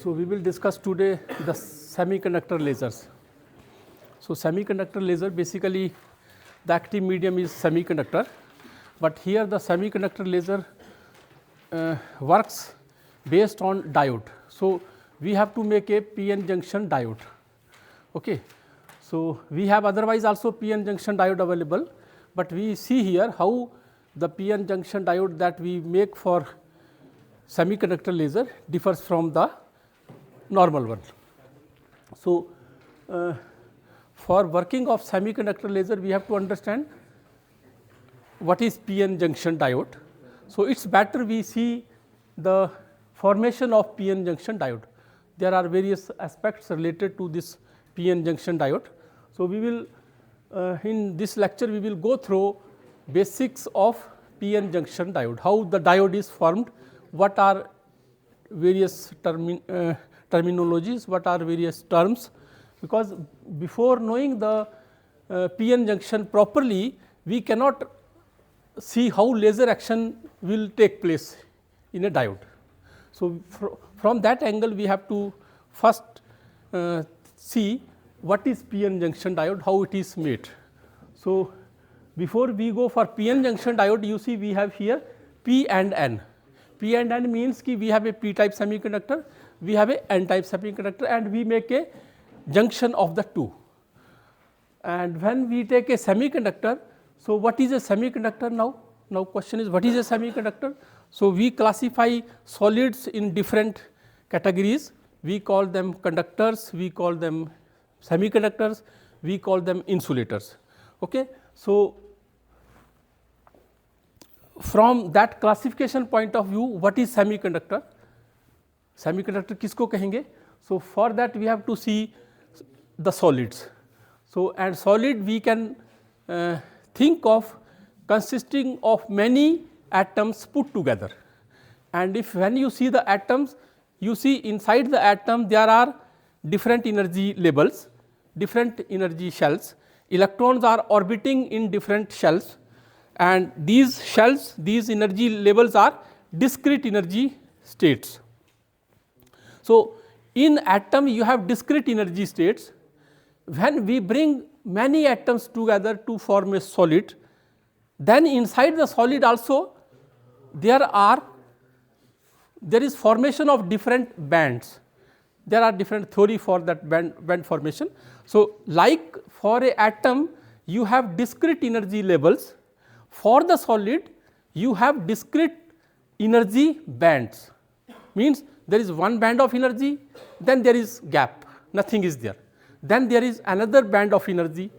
So, we will discuss today the semiconductor lasers. So, semiconductor laser basically the active medium is semiconductor, but here the semiconductor laser works based on diode. So, we have to make a p-n junction diode. Okay. So, we have otherwise also p-n junction diode available, but we see here how the p-n junction diode that we make for semiconductor laser differs from the normal one. So, for working of semiconductor laser we have to understand what is p-n junction diode. So, it is better we see the formation of p-n junction diode. There are various aspects related to this p-n junction diode. So, we will in this lecture we will go through basics of p-n junction diode, how the diode is formed, what are various terminologies, what are various terms, because before knowing the p-n junction properly we cannot see how laser action will take place in a diode. So, from that angle we have to first see what is p-n junction diode, how it is made. So, before we go for p-n junction diode, you see we have here p and n. P and n means ki we have a p type semiconductor, we have a n type semiconductor, and we make a junction of the two. And when we take a semiconductor, so what is a semiconductor now? Now question is what is a semiconductor? So, we classify solids in different categories, we call them conductors, we call them semiconductors, we call them insulators. Okay. So, from that classification point of view, what is semiconductor? Semiconductor किसको कहेंगे? So, for that we have to see the solids. So, and solid we can think of consisting of many atoms put together, and if when you see the atoms, you see inside the atom there are different energy levels, different energy shells, electrons are orbiting in different shells, and these shells, these energy levels are discrete energy states. So, in atom you have discrete energy states. When we bring many atoms together to form a solid, then inside the solid also there is formation of different bands. There are different theory for that band formation. So, like for a atom you have discrete energy levels, for the solid you have discrete energy bands, means there is one band of energy, then there is gap, nothing is there, then there is another band of energy,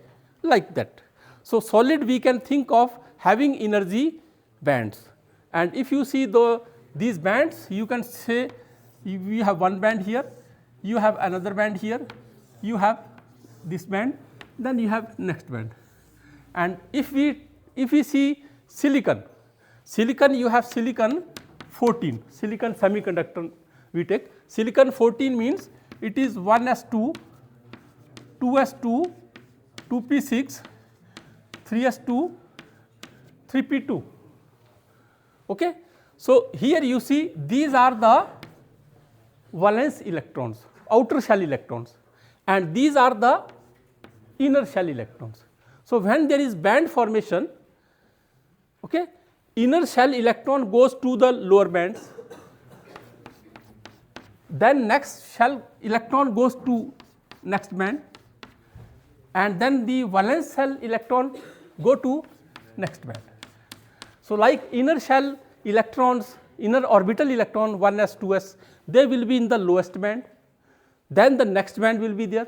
like that. So, solid we can think of having energy bands, and if you see these bands, you can say you have one band here, you have another band here, you have this band, then you have next band. And if we see silicon, you have silicon 14, silicon semiconductor we take. Silicon 14 means it is 1s2, 2s2, 2p6, 3s2, 3p2. Okay. So, here you see these are the valence electrons, outer shell electrons, and these are the inner shell electrons. So, when there is band formation, okay, inner shell electron goes to the lower bands, then next shell electron goes to next band, and then the valence shell electron go to next band. So, like inner shell electrons, inner orbital electron 1s, 2s, they will be in the lowest band, then the next band will be there,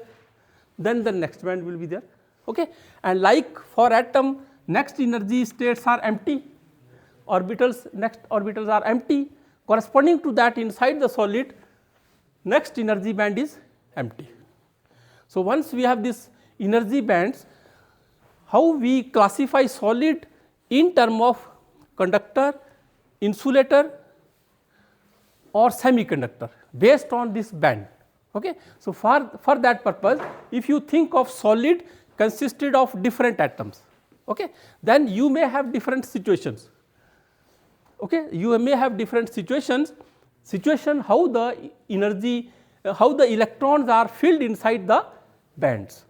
then the next band will be there. Okay. And like for atom, next energy states are empty, orbitals, next orbitals are empty, corresponding to that inside the solid next energy band is empty. So, once we have this energy bands, how we classify solid in term of conductor, insulator or semiconductor based on this band. Okay. So, for that purpose, if you think of solid consisted of different atoms, okay, then you may have different situations. Okay. You may have different situations, how the energy how the electrons are filled inside the bands.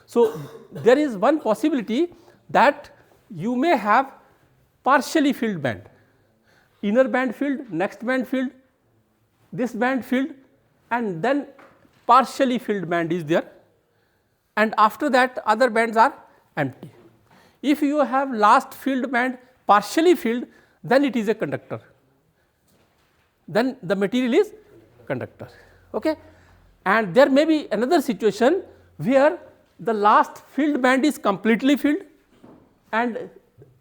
So, there is one possibility that you may have partially filled band, inner band filled, next band filled, this band filled, and then partially filled band is there, and after that other bands are empty. If you have last filled band partially filled, then it is a conductor, then the material is conductor. Okay? And there may be another situation where the last filled band is completely filled, and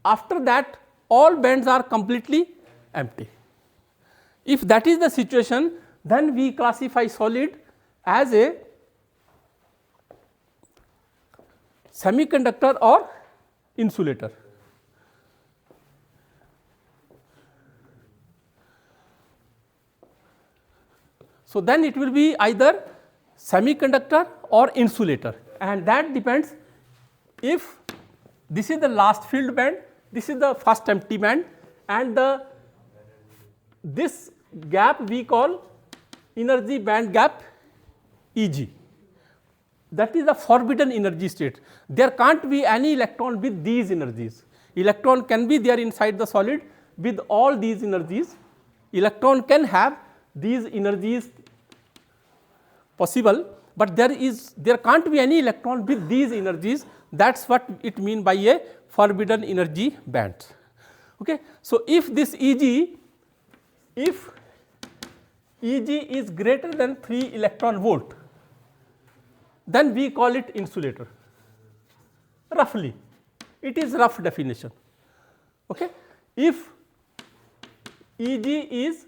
after that all bands are completely empty. If that is the situation, then we classify solid as a semiconductor or insulator. So, then it will be either semiconductor or insulator, and that depends if this is the last filled band, this is the first empty band, and this gap we call energy band gap Eg. That is the forbidden energy state. There can't be any electron with these energies. Electron can be there inside the solid with all these energies. Electron can have these energies possible, but there can't be any electron with these energies. That is what it means by a forbidden energy band. Okay. So, if this Eg, if Eg is greater than 3 electron volt, then we call it insulator. Roughly, it is rough definition. Okay. If Eg is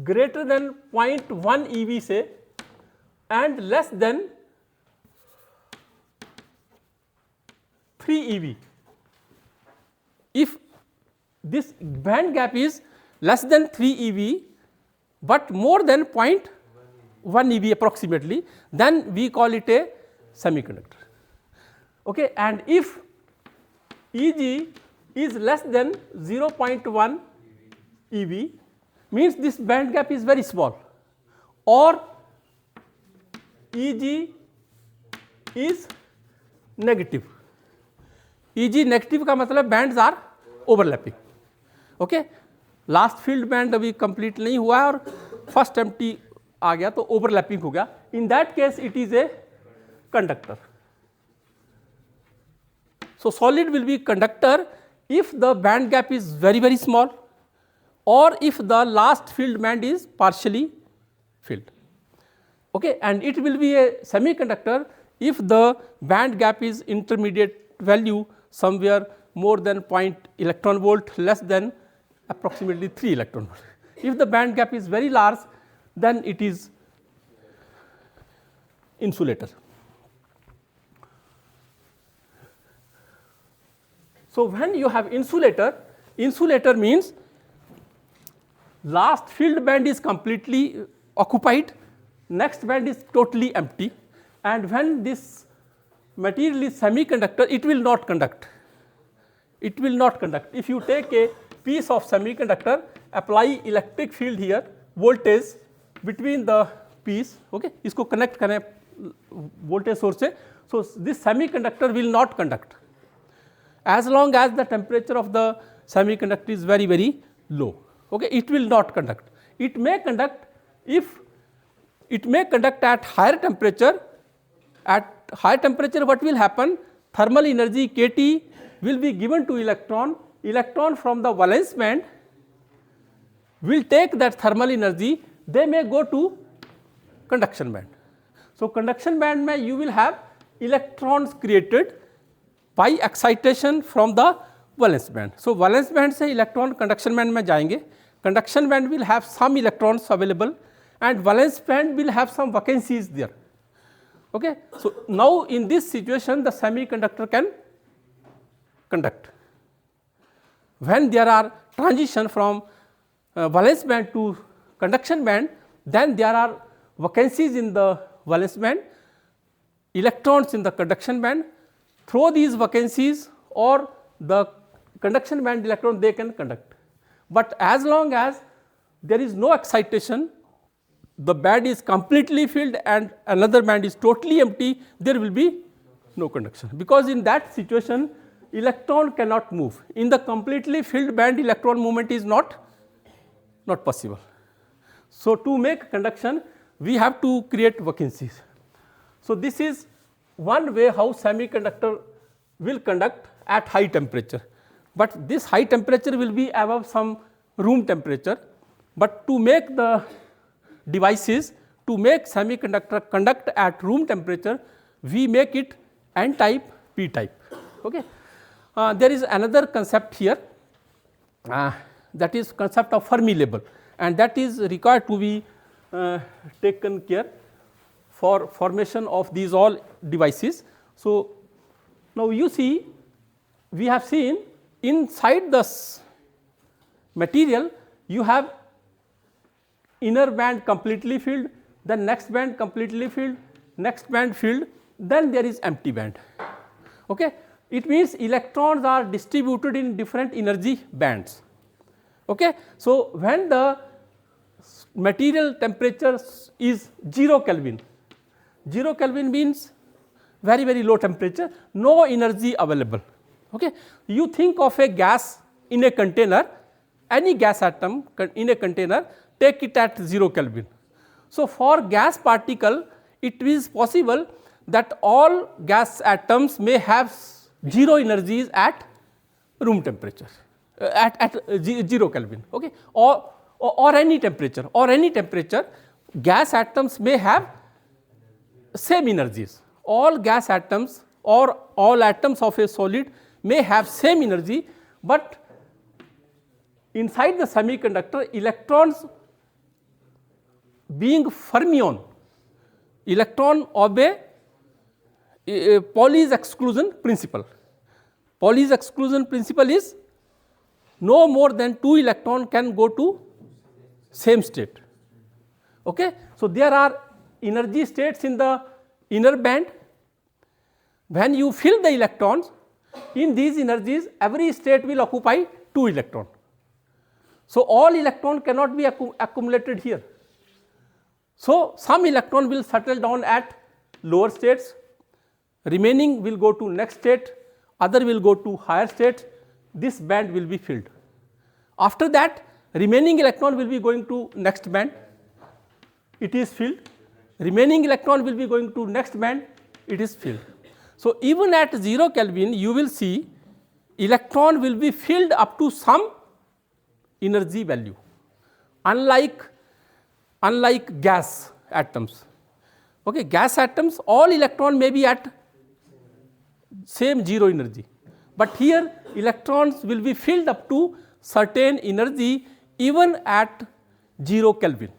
greater than 0.1 eV say and less than 3 eV, if this band gap is less than 3 eV but more than 0.1 eV approximately, then we call it a semiconductor. Okay. And if Eg is less than 0.1 eV, means this band gap is very small, or Eg is negative. Eg negative का मतलब bands are overlapping. Okay. Last filled band अभी complete नहीं हुआ है और first empty आ गया तो overlapping हो गया. In that case it is a conductor. So, solid will be conductor if the band gap is very small or if the last filled band is partially filled. Okay. And it will be a semiconductor if the band gap is intermediate value somewhere more than 0 electron volt, less than approximately 3 electron volt. If the band gap is very large, then it is insulator. So, when you have insulator, insulator means last filled band is completely occupied, next band is totally empty, and when this material is semiconductor, it will not conduct. It will not conduct. If you take a piece of semiconductor, apply electric field here, voltage between the piece, okay, इसको connect करें voltage source से, so this semiconductor will not conduct as long as the temperature of the semiconductor is very low. Okay, it will not conduct. It may conduct if it may conduct at higher temperature. At higher temperature, what will happen? Thermal energy kT will be given to electron. Electron from the valence band will take that thermal energy. They may go to conduction band. So, conduction band mein you will have electrons created by excitation from the valence band. So, valence band se electron conduction band mein jayenge. Conduction band will have some electrons available and valence band will have some vacancies there. Okay. So, now in this situation the semiconductor can conduct. When there are transition from valence band to conduction band, then there are vacancies in the valence band, electrons in the conduction band. Through these vacancies or the conduction band electron, they can conduct. But as long as there is no excitation the band is completely filled and another band is totally empty, there will be no conduction, because in that situation electron cannot move. In the completely filled band, electron movement is not possible. So, to make conduction we have to create vacancies. So, this is one way how semiconductor will conduct at high temperature, but this high temperature will be above some room temperature. But to make the devices, to make semiconductor conduct at room temperature, we make it N type, P type. Okay. There is another concept here, that is concept of Fermi level, and that is required to be taken care for formation of these all devices. So, now you see, we have seen inside the material you have inner band completely filled, then next band completely filled, next band filled, then there is empty band. Okay. It means electrons are distributed in different energy bands. Okay. So, when the material temperature is 0 Kelvin, 0 Kelvin means very low temperature, no energy available. Okay. You think of a gas in a container, any gas atom in a container, take it at 0 Kelvin. So, for gas particle it is possible that all gas atoms may have 0 energies at room temperature, at 0 Kelvin, okay, or any temperature, gas atoms may have same energies. All gas atoms or all atoms of a solid may have same energy, but inside the semiconductor electrons being fermion, electron obey Pauli's exclusion principle. Pauli's exclusion principle is no more than 2 electron can go to same state. Okay. So, there are energy states in the inner band. When you fill the electrons, in these energies every state will occupy 2 electron. So, all electron cannot be accumulated here. So, some electron will settle down at lower states, remaining will go to next state, other will go to higher states, this band will be filled. After that, remaining electron will be going to next band, it is filled, remaining electron will be going to next band, it is filled. So, even at 0 Kelvin you will see electron will be filled up to some energy value, unlike gas atoms. Okay, gas atoms all electron may be at same 0 energy, but here electrons will be filled up to certain energy even at 0 Kelvin.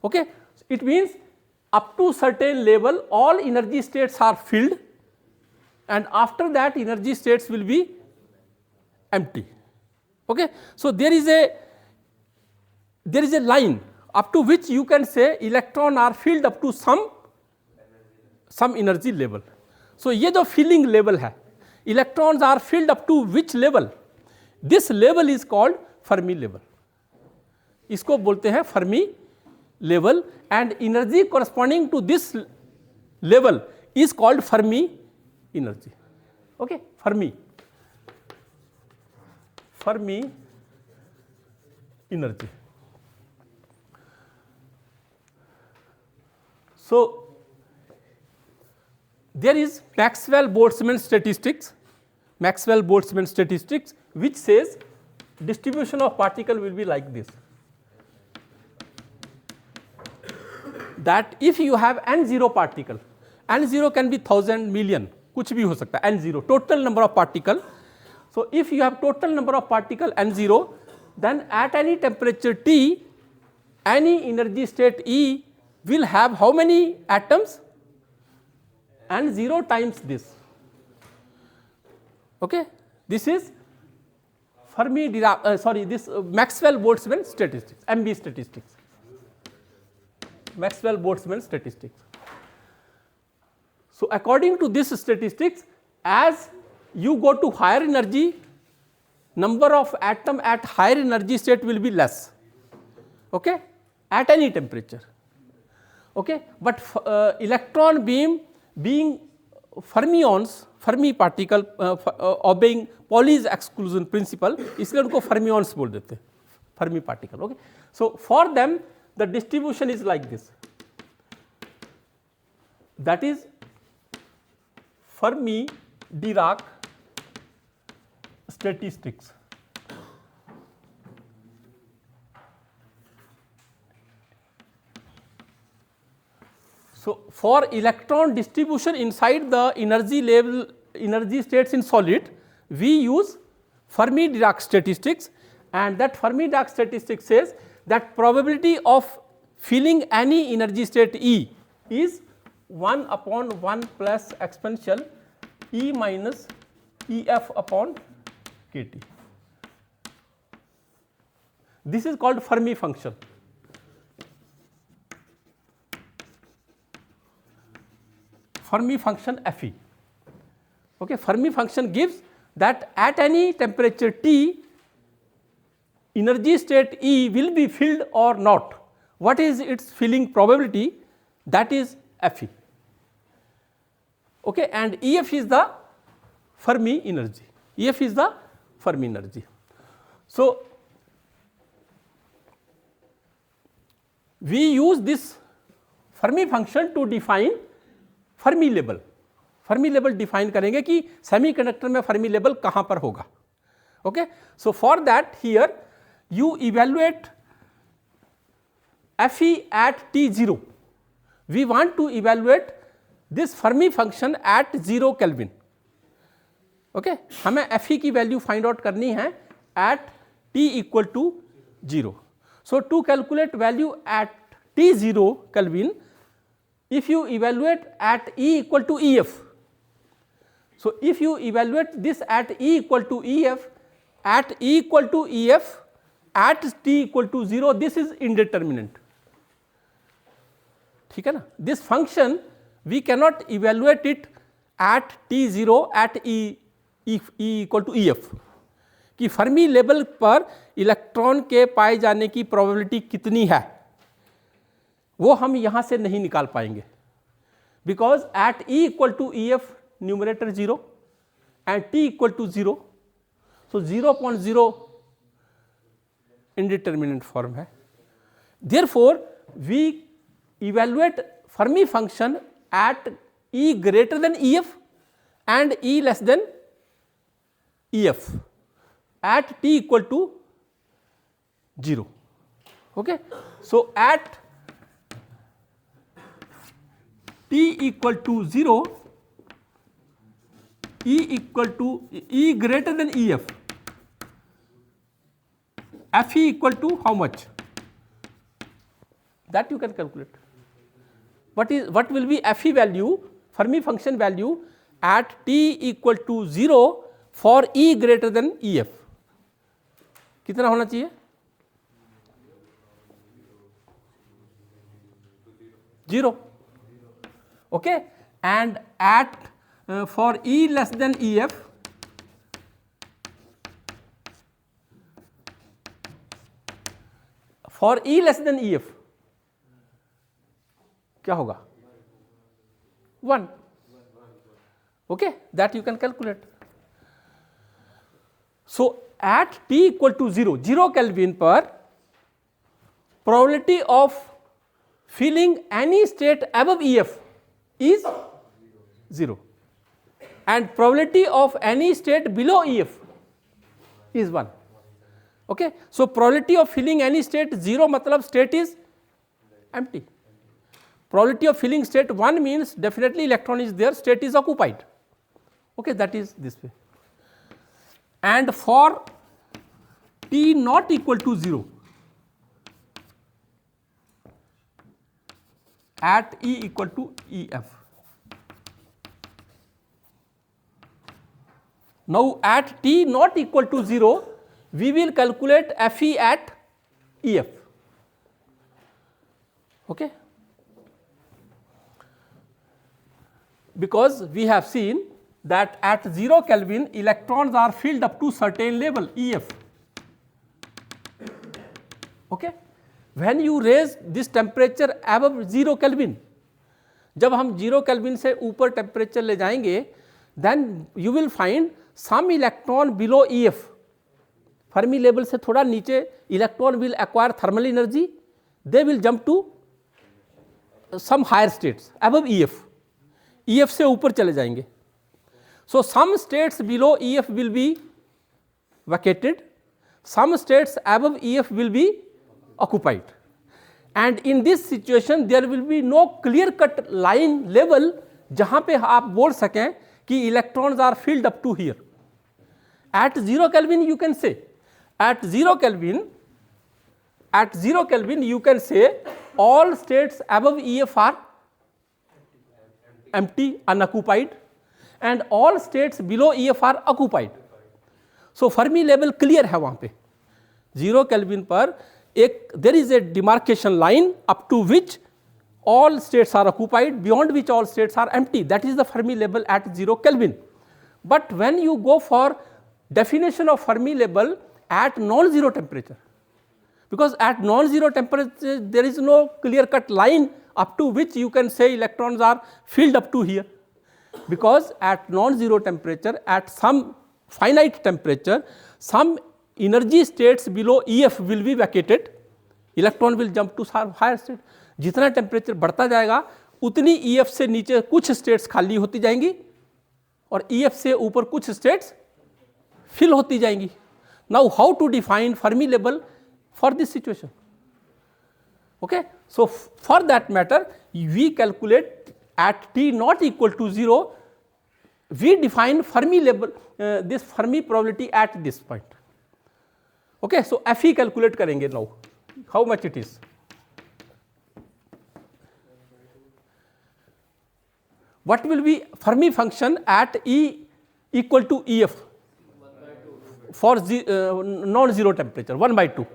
Okay. It means up to certain level all energy states are filled, and after that energy states will be empty. Okay. So, there is a line up to which you can say electron are filled up to some energy level. So, ये जो filling level है, electrons are filled up to which level? This level is called Fermi level. इसको बोलते हैं Fermi level, and energy corresponding to this level is called Fermi energy. Okay, Fermi energy. So, there is Maxwell-Boltzmann statistics, which says distribution of particle will be like this, that if you have n0 particle, n0 can be 1000 million, कुछ भी हो सकता है, n0 total number of particle. So, if you have total number of particle n0, then at any temperature T, any energy state E will have how many atoms? n0 times this. Okay. This is this Maxwell-Boltzmann statistics, MB statistics, Maxwell-Boltzmann statistics. So, according to this statistics, as you go to higher energy, number of atom at higher energy state will be less, okay, at any temperature. Okay, but electron beam being fermions, Fermi particle obeying Pauli's exclusion principle, इसलिए उनको fermions बोल देते हैं, Fermi particle. Okay, so for them the distribution is like this. That is Fermi Dirac statistics. So for electron distribution inside the energy states in solid, we use Fermi Dirac statistics, and that Fermi Dirac statistics says that probability of filling any energy state E is 1 upon 1 plus exponential E minus EF upon kT. This is called Fermi function. Fermi function Fe. Okay, Fermi function gives that at any temperature T, energy state E will be filled or not. What is its filling probability? That is Fe. Okay, and EF is the Fermi energy. EF is the Fermi energy. So we use this Fermi function to define Fermi level. Fermi level define करेंगे कि semiconductor में Fermi level कहां पर होगा. Okay, so for that here you evaluate Fe at T0. We want to evaluate this Fermi function at 0 Kelvin. Okay, हमें Fe की value find out करनी है at T equal to 0. So to calculate value at T0 Kelvin, if you evaluate at E equal to EF, so if you evaluate this at E equal to EF, at E equal to EF, at T equal to 0, this is indeterminate. ठीक है ना. This function we cannot evaluate it at T0 at E equal to EF. कि Fermi level पर electron के पाए जाने की probability कितनी है, वो हम यहाँ से नहीं निकाल पाएंगे, because at E equal to EF numerator 0 and T equal to 0, so 0.0 indeterminate form है. Therefore we evaluate Fermi function at E greater than EF and E less than EF at T equal to 0. Okay, so at T equal to 0, E equal to E greater than EF, Fe equal to how much? That you can calculate. What will be Fe value, Fermi function value at T equal to 0 for E greater than EF? कितना होना चाहिए? 0. Okay, and at for E less than EF, for E less than EF क्या होगा? 1. Okay, that you can calculate. So at T equal to 0 Kelvin पर probability of filling any state above EF is 0 and probability of any state below EF is 1. Okay, so probability of filling any state 0 मतलब state is empty. Probability of filling state 1 means definitely electron is there, state is occupied. Okay, that is this way. And for T not equal to 0 at E equal to EF. Now at T not equal to 0, we will calculate Fe at EF. Okay, because we have seen that at 0 Kelvin electrons are filled up to certain level EF. Okay, When you raise this temperature above 0 Kelvin, जब हम 0 Kelvin से ऊपर temperature ले जाएंगे, then you will find some electron below EF. Fermi level से थोड़ा नीचे electron will acquire thermal energy, they will jump to some higher states above EF. EF से ऊपर चले जाएंगे. So some states below EF will be vacated, some states above EF will be occupied, and in this situation there will be no clear cut line level जहाँ पे आप बोल सकें कि electrons are filled up to here. At 0 Kelvin you can say, at 0 Kelvin you can say all states above EF are empty, unoccupied, and all states below EF are occupied. So Fermi level clear है वहाँ पे. 0 Kelvin पर एक there is a demarcation line up to which all states are occupied, beyond which all states are empty. That is the Fermi level at 0 Kelvin. But when you go for definition of Fermi level at non-zero temperature, because at non-zero temperature there is no clear cut line up to which you can say electrons are filled up to here, because at non-zero temperature, at some finite temperature, some energy states below EF will be vacated, electron will jump to higher state. जितना temperature बढ़ता जाएगा उतनी EF से नीचे कुछ states खाली होती जाएंगी और EF से ऊपर कुछ स्टेट्स फिल होती जाएंगी. Now how to define Fermi level for this situation? Okay, so for that matter we calculate at t not equal to 0, we define Fermi level, this Fermi probability at this point. Okay, so Fe calculate करेंगे now, how much it is. What will be Fermi function at E equal to EF for non-zero temperature? 1 by 2.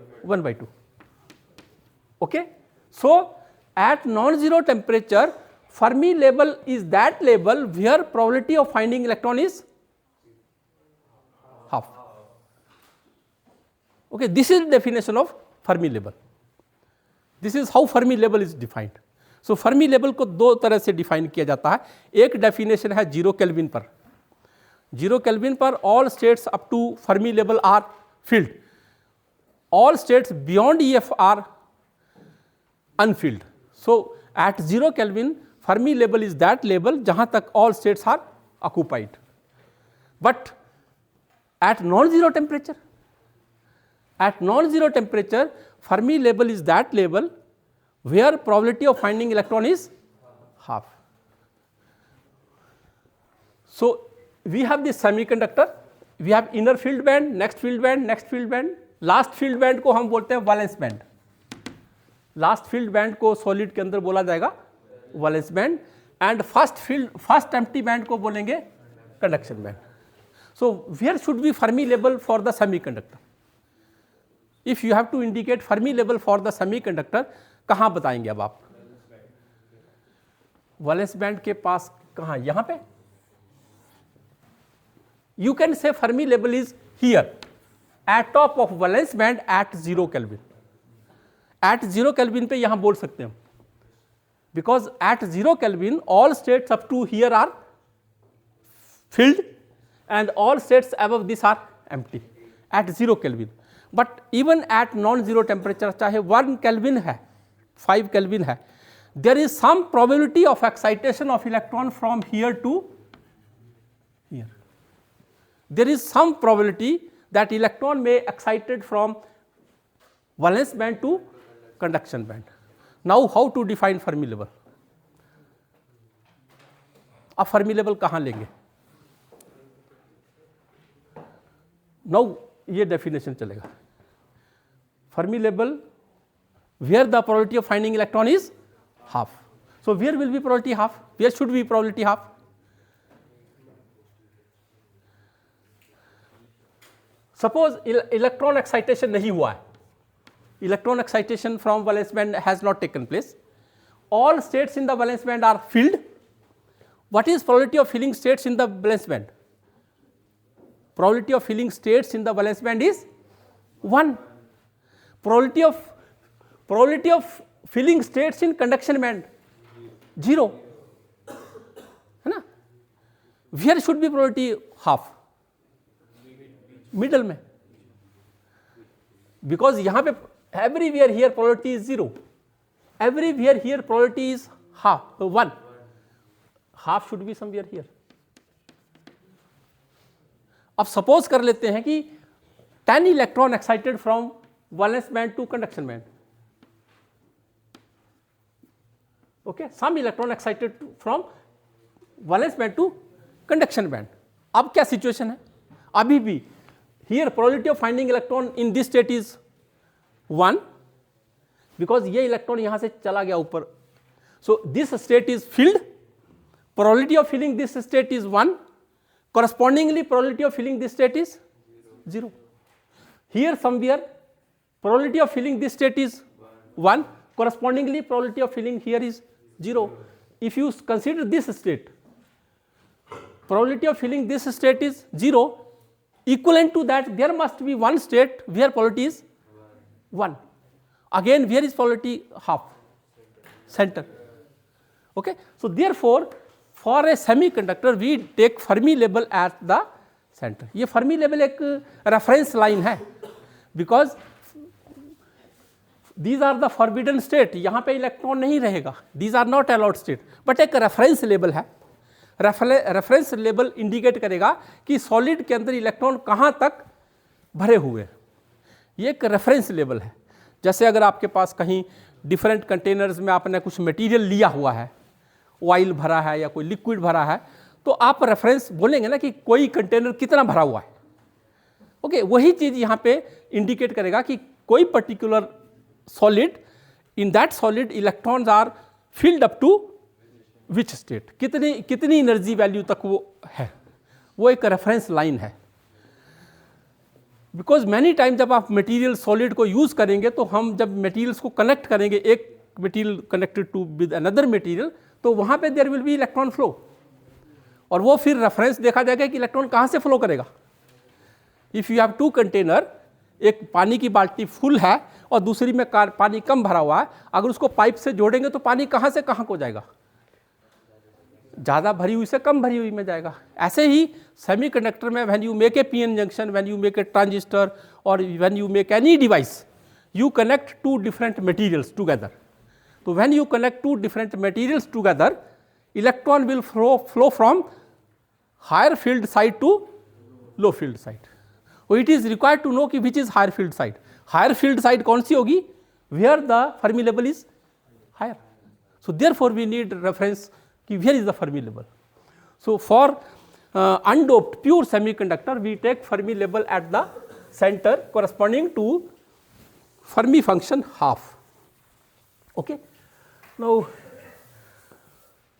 Okay. So at non-zero temperature, Fermi level is that level where probability of finding electron is half. Okay, this is the definition of Fermi level. This is how Fermi level is defined. So Fermi level को दो तरह से define किया जाता है. एक definition है 0 Kelvin पर. 0 Kelvin पर all states up to Fermi level are filled. All states beyond EF are unfilled. So at 0 Kelvin Fermi level is that level जहाँ तक all states are occupied. But at non-zero temperature, Fermi level is that level where probability of finding electron is half. So we have this semiconductor, we have inner field band, next field band, last field band को हम बोलते हैं valence band. Last filled band को solid के अंदर बोला जाएगा valence band, and first empty band को बोलेंगे conduction band. So where should be Fermi level for the semiconductor? If you have to indicate Fermi level for the semiconductor, कहाँ बताएंगे अब आप? वैलेंस बैंड के पास कहाँ? यहाँ पे. You can say Fermi level is here at top of valence band at 0 Kelvin. At 0 Kelvin पे यहाँ बोल सकते हैं, because at 0 Kelvin all states up to here are filled and all states above this are empty at 0 Kelvin. But even at non-zero temperature, चाहे 1 Kelvin है, 5 Kelvin है, there is some probability of excitation of electron from here to here. There is some probability that electron may excited from valence band to conduction band. Now how to define Fermi level? अब Fermi level कहाँ लेंगे? Now ये definition चलेगा. Fermi level where the probability of finding electron is half. So where will be probability half? Where should be probability half? Suppose electron excitation नहीं हुआ है. Electron excitation from valence band has not taken place. All states in the valence band are filled. What is probability of filling states in the valence band? Probability of filling states in the valence band is 1. Probability of Probability of filling states in conduction band 0, है ना. Where should be probability half? Middle में, because यहाँ पे everywhere here probability is 0, everywhere here probability is half 1, half should be somewhere here. अब suppose कर लेते हैं कि 10 electron excited from valence band to conduction band. Okay, some electron excited from valence band to conduction band. अब क्या situation है? अभी भी here probability of finding electron in this state is 1, because ये इलेक्ट्रॉन यहां से चला गया ऊपर. So this state is filled, probability of filling this state is 1, correspondingly probability of filling this state is 0. Here somewhere probability of filling this state is 1, correspondingly probability of filling here is 0. If you consider this state, probability of filling this state is 0, equivalent to that there must be one state where probability is 1. Again where is probability half? Center. Okay, so therefore for a semiconductor we take Fermi level at the center. ये Fermi level एक reference line है, because these are the forbidden state. यहाँ पे electron नहीं रहेगा, these are not allowed state, but एक reference level है. Reference level indicate करेगा कि सॉलिड के अंदर इलेक्ट्रॉन कहाँ तक भरे हुए हैं. ये एक रेफरेंस लेवल है. जैसे अगर आपके पास कहीं डिफरेंट कंटेनर्स में आपने कुछ मटेरियल लिया हुआ है, ऑयल भरा है या कोई लिक्विड भरा है, तो आप रेफरेंस बोलेंगे ना कि कोई कंटेनर कितना भरा हुआ है. ओके, वही चीज़ यहाँ पे इंडिकेट करेगा कि कोई particular solid, in that solid electrons are filled up to which state, कितनी एनर्जी वैल्यू तक वो है. वो एक रेफरेंस लाइन है. बिकॉज मैनी टाइम जब आप मटेरियल सॉलिड को यूज़ करेंगे तो हम जब मटेरियल्स को कनेक्ट करेंगे, एक material connected to with another material, तो वहाँ पे there will be electron flow, और वो फिर रेफरेंस देखा जाएगा कि इलेक्ट्रॉन कहाँ से फ्लो करेगा. इफ़ यू हैव 2 कंटेनर, एक पानी की बाल्टी फुल है और दूसरी में पानी कम भरा हुआ है, अगर उसको पाइप से जोड़ेंगे तो पानी कहाँ से कहाँ को जाएगा? ज़्यादा भरी हुई से कम भरी हुई में जाएगा. ऐसे ही सेमीकंडक्टर में when you make a PN junction, when you make a transistor, और when you make any device, you connect 2 different materials together. So when you connect 2 different materials together, electron will flow from higher field side to low field side. So it is required to know कि which is higher field side. Higher field side कौन सी होगी? Where the Fermi level is higher. So therefore we need reference कि where is the Fermi level. So for undoped pure semiconductor we take Fermi level at the center corresponding to Fermi function half. Okay. Now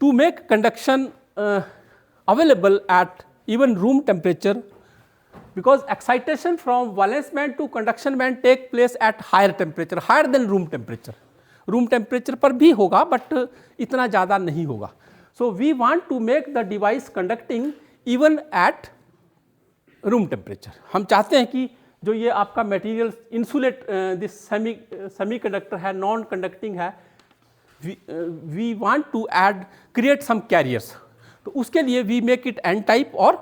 to make conduction available at even room temperature, because excitation from valence band to conduction band take place at higher temperature, higher than room temperature. Room temperature पर भी होगा but इतना ज़्यादा नहीं होगा. So we want to make the device conducting even at room temperature. हम चाहते हैं कि जो ये आपका मटेरियल इंसुलेट दिस सेमीकंडक्टर है, नॉन कंडक्टिंग है, we want to add create some carriers. तो उसके लिए we make it N type और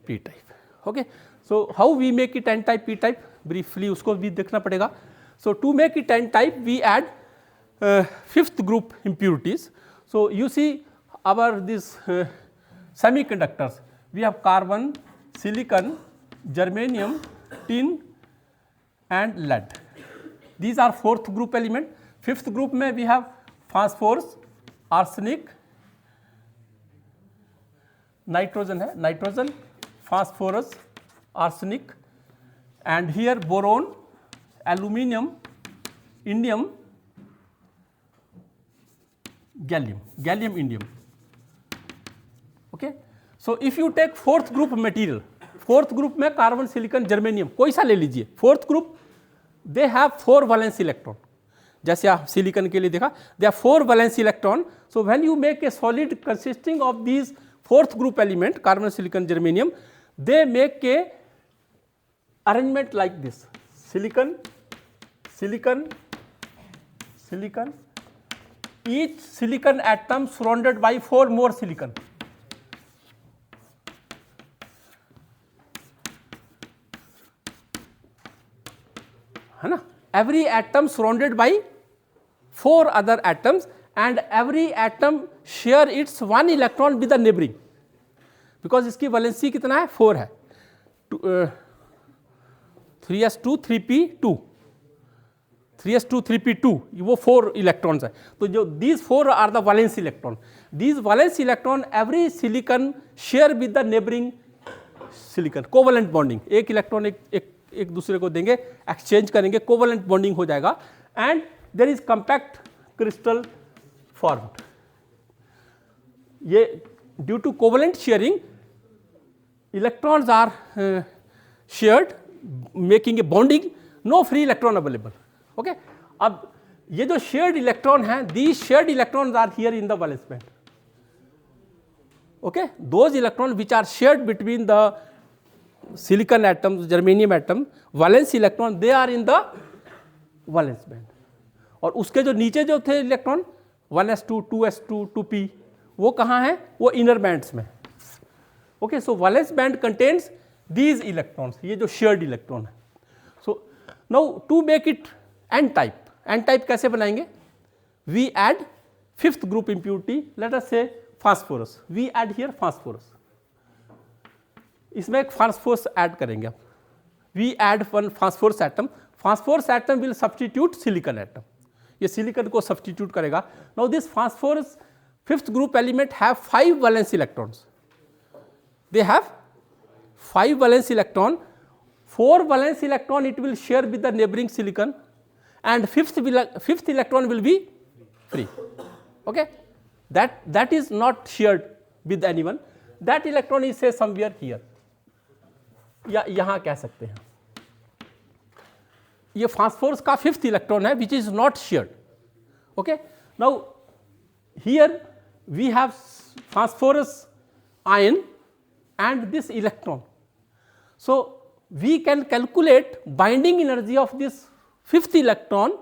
P type. Okay, so how we make it N type P type, briefly उसको भी देखना पड़ेगा. So to make it N type we add 5th group impurities. So you see our this semiconductors, we have carbon, silicon, germanium, tin and lead. These are 4th group element. 5th group में we have phosphorus, arsenic, nitrogen है, nitrogen, phosphorus, arsenic, and here boron, aluminium, indium, gallium, indium. Okay, so if you take 4th group material, 4th group में carbon, silicon, germanium कोई सा ले लीजिए. 4th group they have 4 valence electron. जैसे आप silicon के लिए देखा, they have 4 valence electron. So when you make a solid consisting of these 4th group element, carbon, silicon, germanium, they make a arrangement like this: silicon, silicon, silicon, each silicon atom surrounded by 4 more silicon. है ना, every atom surrounded by 4 other atoms and every atom share its 1 electron with the neighboring, because इसकी valency कितना है 4 है, 3s2 3p2 3s2 3p2 वो 4 electrons है. तो जो these 4 are the valence electron, these valence electron every silicon share with the neighboring silicon, covalent bonding, एक electron एक दूसरे को देंगे, एक्सचेंज करेंगे, कोवलेंट बॉन्डिंग हो जाएगा and there is compact crystal formed. ये due to covalent sharing electrons are shared making a bonding, no free electron available. Okay, अब ये जो शेयर्ड इलेक्ट्रॉन हैं, these shared electrons are here in the valence band. Okay, those electron which are shared between the silicon atoms, germanium atom, valence electron, they are in the valence band. और उसके जो नीचे जो थे electron 1s2 2s2 2p वो कहाँ हैं, वो इनर बैंड्स में. Okay, so valence band contains these electrons, ये जो शेयर्ड इलेक्ट्रॉन है. So now to make it N type, N type कैसे बनाएंगे, we add 5th group impurity, let us say phosphorus, we add here phosphorus. इसमें एक phosphorus add करेंगे आप, we add 1 phosphorus atom, phosphorus atom will substitute silicon atom, ये silicon को substitute करेगा. Now this phosphorus 5th group element have 5 valence electrons, they have 5 valence electron, 4 valence electron it will share with the neighbouring silicon and 5th electron will be free. Okay, that is not shared with anyone, that electron is say somewhere here, या यहाँ कह सकते हैं. ये phosphorus का 5th electron है which is not shared. Okay, now here we have phosphorus ion and this electron. So we can calculate binding energy of this 5th electron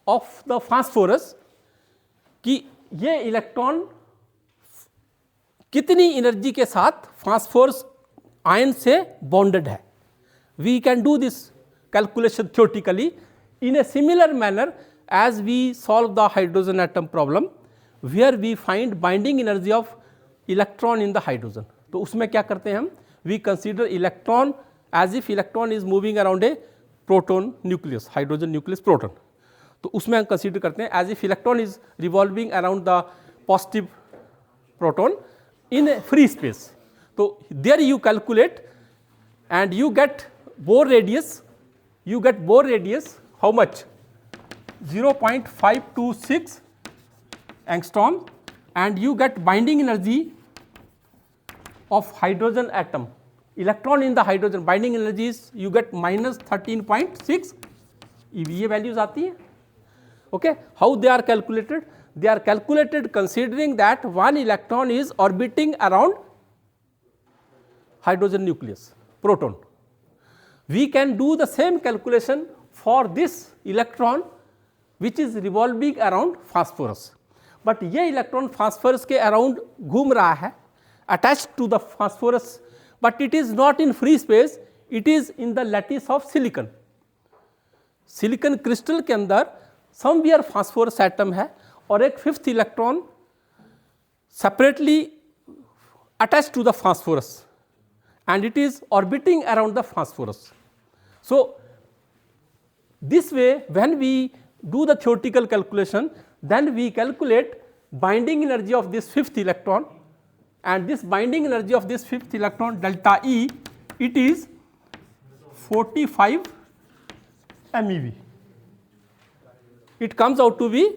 of the phosphorus, कि ये इलेक्ट्रॉन कितनी energy के साथ phosphorus ion से bonded है. We can do this calculation theoretically in a similar manner as we solve the hydrogen atom problem, where we find binding energy of electron in the hydrogen. तो उसमें क्या करते हैं हम, we consider electron as if electron is moving around a proton nucleus, hydrogen nucleus proton. तो उसमें हम consider करते हैं as if electron is revolving around the positive proton in a free space. So there you calculate and you get Bohr radius, how much, 0.526 angstrom, and you get binding energy of hydrogen atom, electron in the hydrogen binding energy is you get minus 13.6 eV, ये values आती है. Okay, how they are calculated, they are calculated considering that 1 electron is orbiting around hydrogen nucleus, proton. We can do the same calculation for this electron which is revolving around phosphorus, but ये electron phosphorus के around घूम रहा है, attached to the phosphorus, but it is not in free space, it is in the lattice of silicon. silicon crystal के अंदर somewhere phosphorus atom है और एक 5th electron separately attached to the phosphorus and it is orbiting around the phosphorus. So this way when we do the theoretical calculation, then we calculate binding energy of this 5th electron, and this binding energy of this 5th electron delta E, it is 45 MeV. It comes out to be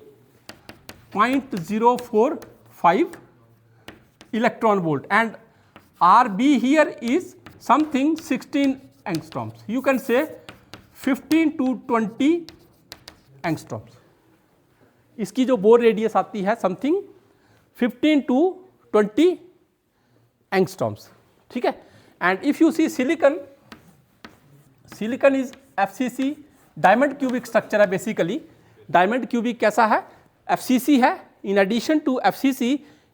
0.045 electron volt, and Rb here is something 16 angstroms. You can say 15 to 20 angstroms. इसकी जो bore radius आती है something 15 to 20 angstroms. ठीक है. And if you see silicon, silicon is FCC, diamond cubic structure है basically. Diamond cubic कैसा है, FCC है. In addition to FCC,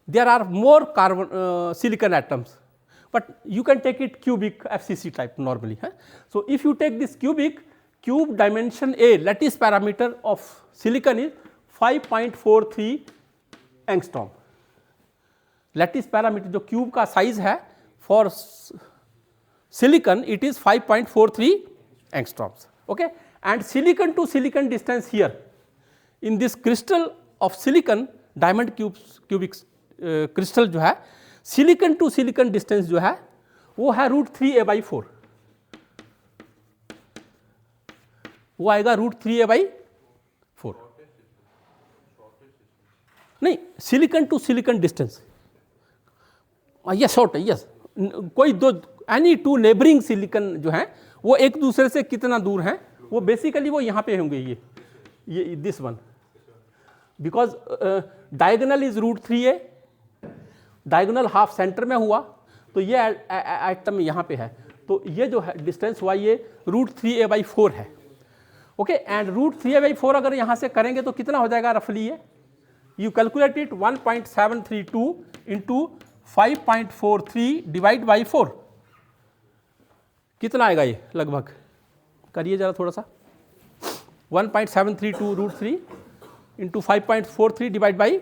there are more carbon silicon atoms, but you can take it cubic FCC type normally. So if you take this cubic, cube dimension A lattice parameter of silicon is 5.43 angstrom. Lattice parameter जो cube का size है for silicon it is 5.43 angstroms. Okay, and silicon to silicon distance here in this crystal of silicon diamond cubic crystal जो है, silicon to silicon distance जो है वो है √3a/4, वो आएगा √3a/4. नहीं, silicon to silicon distance, yes short है, यस. कोई दो एनी टू नेबरिंग सिलिकन जो है वो एक दूसरे से कितना दूर हैं, वो बेसिकली वो यहाँ पे होंगे, ये this one, because diagonal is √3a, diagonal half centre में हुआ तो ये एटम यहाँ पे है, तो ये जो है डिस्टेंस हुआ ये √3a/4 है. ओके, एंड √3a/4 अगर यहाँ से करेंगे तो कितना हो जाएगा रफली, ये you calculate it 1.732 into 5.43 divide by 4, कितना आएगा ये लगभग, करिए जरा थोड़ा सा. 1.732 √3 into 5.43 divided by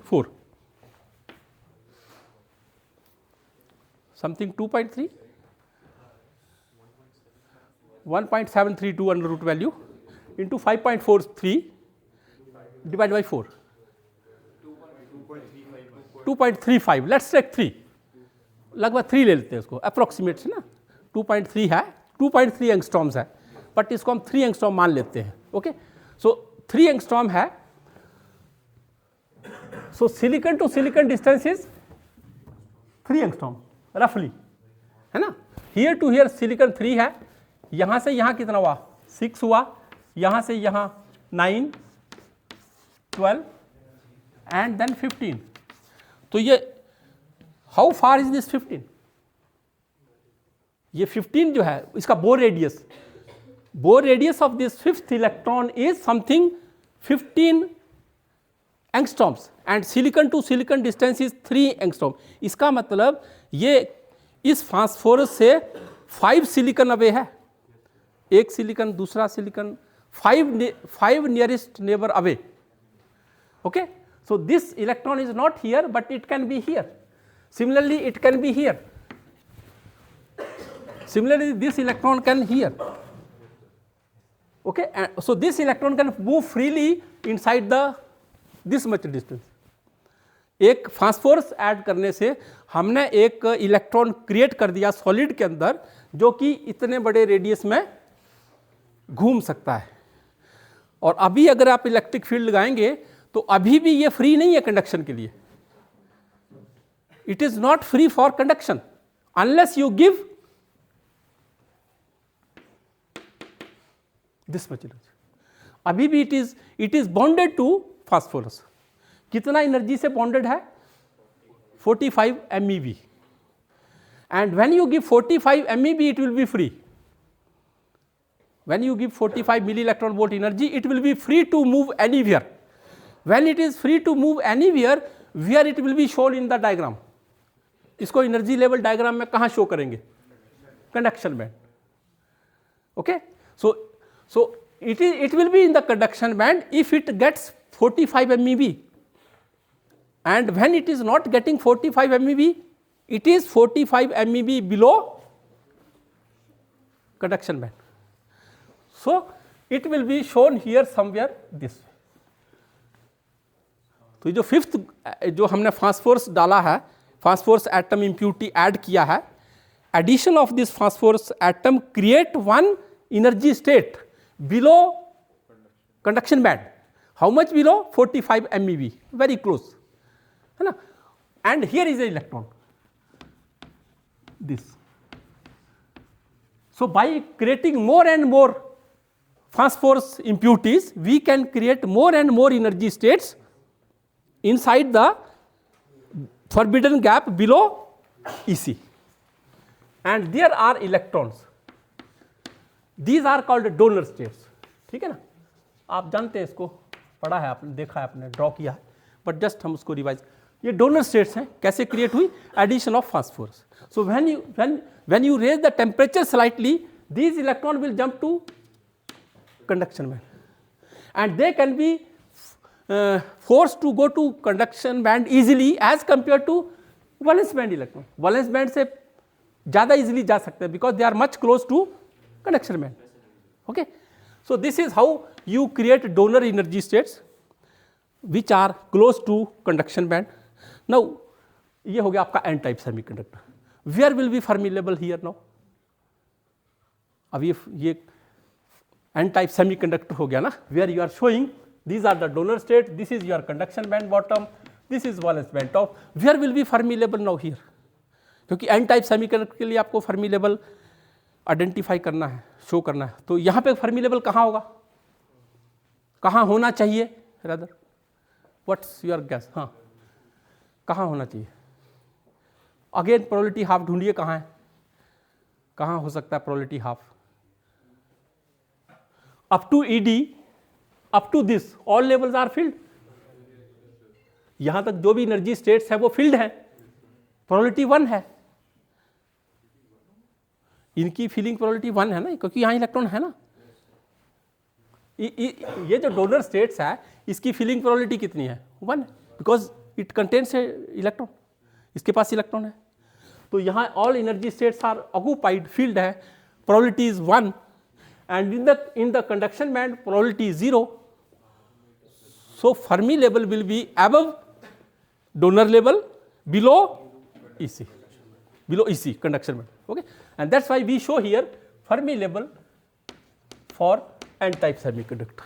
4, something 2.3, 1.732 under root value into 5.43 divided by 4, 2.35, let's take 3, लगभग 3 ले लेते हैं उसको, अप्रोक्सीमेट से ना, 2.3 है, 2.3 एंगस्ट्रॉम्स है, बट इसको हम 3 एंगस्ट्रॉम मान लेते हैं. ओके, सो 3 एंगस्ट्रॉम है, so silicon to silicon distance is 3 angstrom रफली, है ना. हियर टू हियर सिलिकन 3 है, यहाँ से यहाँ कितना हुआ 6 हुआ, यहाँ से यहाँ 9, 12 एंड देन 15. तो ये हाउ फार इज दिस 15, ये 15 जो है इसका Bohr radius of this fifth electron is something 15 angstroms and silicon to silicon distance is 3 angstrom. इसका मतलब ये इस फास्फोरस से 5 सिलिकन अवे है, एक सिलिकन दूसरा silicon, 5 nearest neighbour away. Okay, so this electron is not here but it can be here, similarly it can be here, similarly this electron can here. Okay, and so this electron can move freely inside the this much distance. एक phosphorus add करने से हमने एक electron create कर दिया solid के अंदर जो कि इतने बड़े रेडियस में घूम सकता है. और अभी अगर आप इलेक्ट्रिक फील्ड लगाएंगे तो अभी भी ये फ्री नहीं है कंडक्शन के लिए. It is not free for conduction unless you give this much energy. अभी भी it is bonded to phosphorus. कितना एनर्जी से बॉन्डेड है 45 MeV, and when you give 45 MeV it will be free. When you give 45 milli electron volt energy, it will be free to move anywhere. When it is free to move anywhere, where it will be shown in the diagram. इसको energy level diagram में कहाँ show करेंगे? Conduction band. Okay? So it will be in the conduction band if it gets 45 MeV. And when it is not getting 45 MeV, it is 45 MeV below conduction band. So it will be shown here somewhere this way. तो जो fifth जो हमने phosphorus डाला है, phosphorus atom impurity add किया है, addition of this phosphorus atom create one energy state below conduction band. How much below 45 MeV, very close, है ना. And here is a electron this. So by creating more and more phosphorus impurities, we can create more and more energy states inside the forbidden gap below EC, and there are electrons. These are called donor states. ठीक है ना, आप जानते हैं इसको, पढ़ा है आपने, देखा है आपने, ड्रॉ किया है, बट जस्ट हम उसको रिवाइज। ये डोनर स्टेट्स हैं, कैसे क्रिएट हुई? Addition of phosphorus. So when you raise the temperature slightly, these electron will jump to conduction band, and they can be forced to go to conduction band easily as compared to valence band electron. Valence band से ज़्यादा easily जा सकते हैं because they are much close to conduction band. Okay, so this is how you create donor energy states which are close to conduction band. Now ये हो गया आपका n type semiconductor. Where will be Fermi level here now? अब ये n type semiconductor हो गया ना, where you are showing these are the donor state, this is your conduction band bottom, this is valence band top. Where will be Fermi level now here? क्योंकि n type semiconductor के लिए आपको Fermi level identify करना है, show करना है, तो यहाँ पे Fermi level कहाँ होगा, कहाँ होना चाहिए rather? What's your guess? हाँ, कहाँ होना चाहिए? अगेन प्रोबेबिलिटी हाफ ढूंढिए, कहाँ है, कहाँ हो सकता है probability half? Up to ED, up to this all levels are filled. यहां तक जो भी एनर्जी स्टेट्स है वो फील्ड है, प्रोबेबिलिटी 1 है, इनकी फीलिंग प्रोबेबिलिटी 1 है ना, क्योंकि यहां इलेक्ट्रॉन है ना। ये जो डोनर स्टेट्स है इसकी फीलिंग प्रोबेबिलिटी कितनी है? 1, बिकॉज इट कंटेन्स इलेक्ट्रॉन, इसके पास इलेक्ट्रॉन है। तो यहाँ all energy states are occupied, filled है, probability is 1, and in the conduction band probability is 0. So Fermi level will be above donor level, below EC, conduction band. Okay, and that's why we show here Fermi level for n type semiconductor.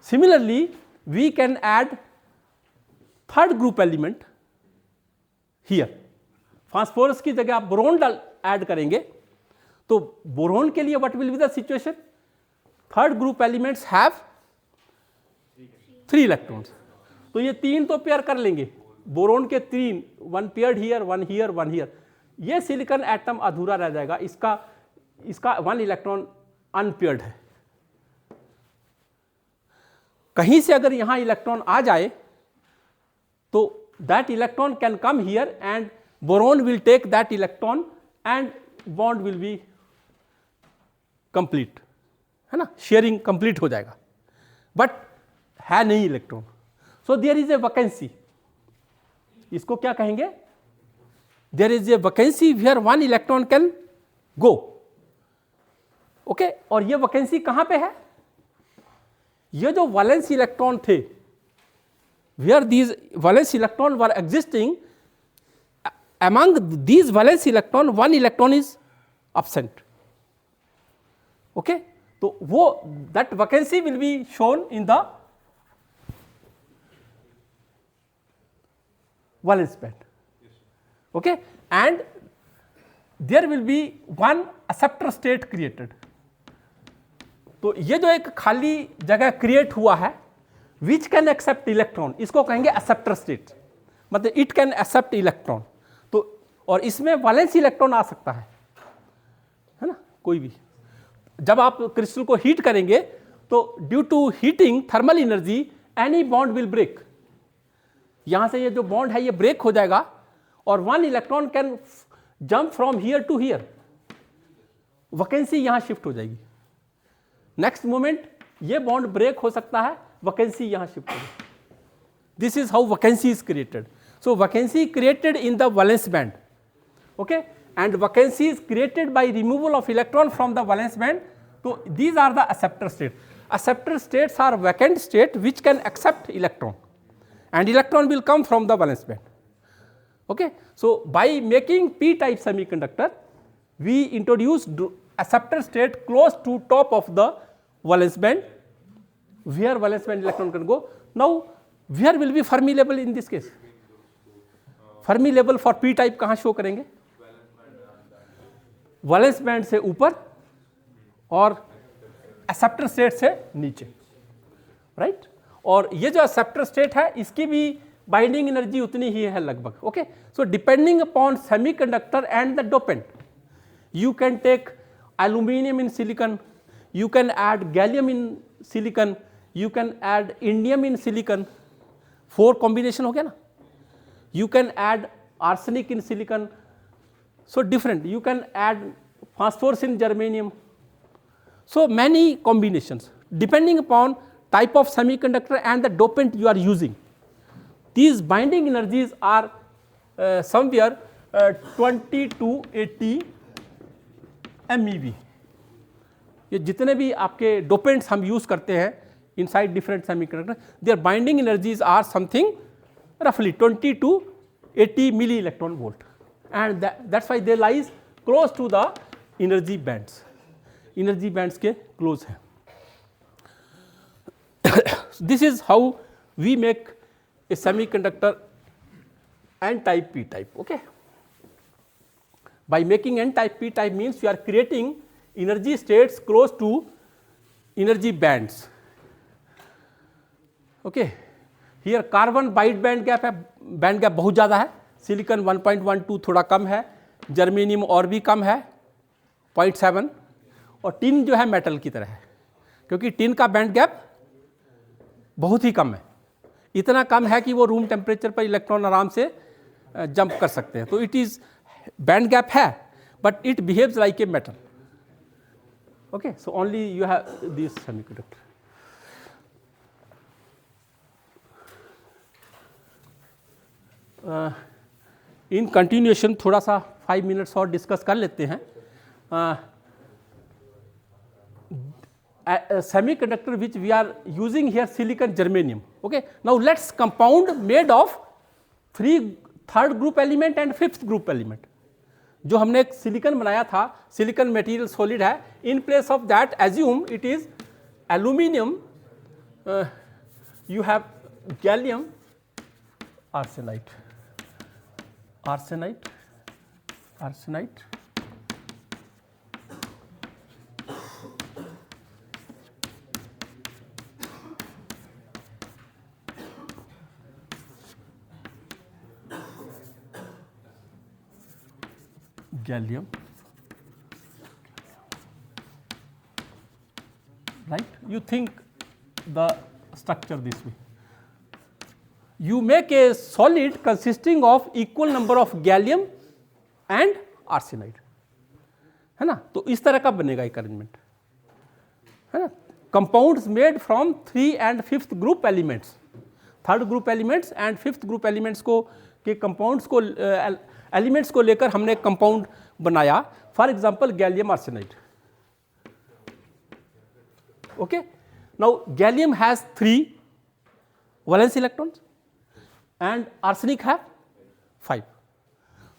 Similarly, we can add third group element here. Phosphorus की जगह आप boron add करेंगे, तो boron के लिए what will be the situation? Third group elements have 3 electrons, तो ये 3 तो पेयर कर लेंगे, बोरोन के 3, 1 पेयर्ड हियर, 1 हियर, 1 हियर, ये सिलिकॉन एटम अधूरा रह जाएगा, इसका 1 इलेक्ट्रॉन अनपेयर्ड है। कहीं से अगर यहां इलेक्ट्रॉन आ जाए तो that electron can come here and boron will take that electron and bond will be complete, है ना, शेयरिंग कंप्लीट हो जाएगा, बट है नहीं electron, so there is a vacancy. इसको क्या कहेंगे? There is a vacancy where 1 electron can go. Okay, और ये वैकेंसी कहां पे है? ये जो वैलेंस इलेक्ट्रॉन थे, where these valence electron were existing, among these valence electron 1 electron is absent. Okay, so that vacancy will be shown in the valence band. Okay, and there will be 1 acceptor state created. तो ये जो एक खाली जगह create हुआ है which can accept electron, इसको कहेंगे acceptor state, मतलब it can accept electron. और इसमें वैलेंस इलेक्ट्रॉन आ सकता है ना, कोई भी। जब आप क्रिस्टल को हीट करेंगे तो due to heating thermal energy any bond will break, यहां से ये जो बॉन्ड है ये ब्रेक हो जाएगा और 1 electron can jump from here to here, vacancy यहां शिफ्ट हो जाएगी। नेक्स्ट मोमेंट ये बॉन्ड ब्रेक हो सकता है, वैकेंसी यहां शिफ्ट हो जाएगी। This is how vacancy is created. So vacancy created in the valence band, okay, and vacancy is created by removal of electron from the valence band. So these are the acceptor states. Acceptor states are vacant state which can accept electron, and electron will come from the valence band. Okay, so by making p type semiconductor we introduce acceptor state close to top of the valence band where valence band electron can go. Now where will be Fermi level in this case? Fermi level for p type कहाँ show करेंगे? Valence band से ऊपर और acceptor state से नीचे, right? और ये जो एक्सेप्टर स्टेट है इसकी भी बाइंडिंग एनर्जी उतनी ही है लगभग। Okay, so depending upon semiconductor and the dopant you can take aluminium in silicon, you can add gallium in silicon, you can add indium in silicon, 4 combination हो गया ना. You can add arsenic in silicon, so different. You can add phosphorus in germanium. So many combinations depending upon type of semiconductor and the dopant you are using. These binding energies are somewhere 20 to 80 MeV. ये जितने भी आपके dopants हम use करते हैं inside different semiconductor, there binding energies are something roughly 20 to 80 milli electron volt, and that's why they lies close to the energy bands. Energy bands के close है. This is how we make a semiconductor n-type p-type. Okay. By making n-type p-type means you are creating energy states close to energy bands. Okay. Here carbon wide band gap है, band gap बहुत ज़्यादा है. Silicon 1.12 थोड़ा कम है, germanium और भी कम है 0.7, और टिन जो है मेटल की तरह है, क्योंकि टिन का बैंड गैप बहुत ही कम है. इतना कम है कि वो रूम टेम्परेचर पर इलेक्ट्रॉन आराम से जंप कर सकते हैं. तो इट इज़ बैंड गैप है, but it behaves like a metal. Okay, so only you have this semiconductor. In continuation थोड़ा सा 5 मिनट्स और डिस्कस कर लेते हैं. Semiconductor which we are using here silicon germanium. Okay, now let's compound made of 3rd group element and 5th group element. जो हमने एक silicon बनाया था, सिलिकॉन मटेरियल सॉलिड है. In place of that assume it is aluminium, you have gallium arsenite, arsenite, gallium, right? You think the structure this way. You make a solid consisting of equal number of gallium and arsenide, है ना. तो इस तरह का बनेगा एक arrangement, है ना. Compounds made from 3 and 5th group elements, 3rd group elements and 5th group elements को के कंपाउंड्स को एलिमेंट्स को लेकर हमने कंपाउंड बनाया. For example gallium arsenide. Okay, now gallium has 3 valence electrons and arsenic have 5.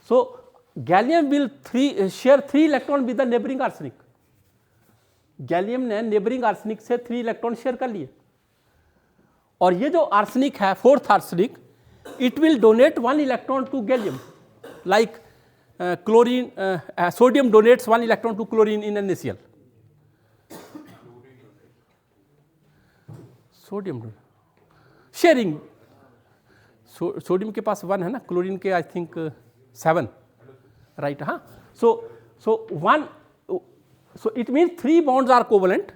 So gallium will share 3 electron with the neighboring arsenic. Gallium ने neighbouring arsenic से 3 electron share कर लिए, और ये जो आर्सेनिक है 4th arsenic, it will donate 1 electron to gallium, like chlorine, sodium donates 1 electron to chlorine in NaCl. Sodium sharing, sodium के पास 1 है ना, क्लोरीन के आई थिंक 7, राइट. हाँ, so it means 3 bonds are covalent,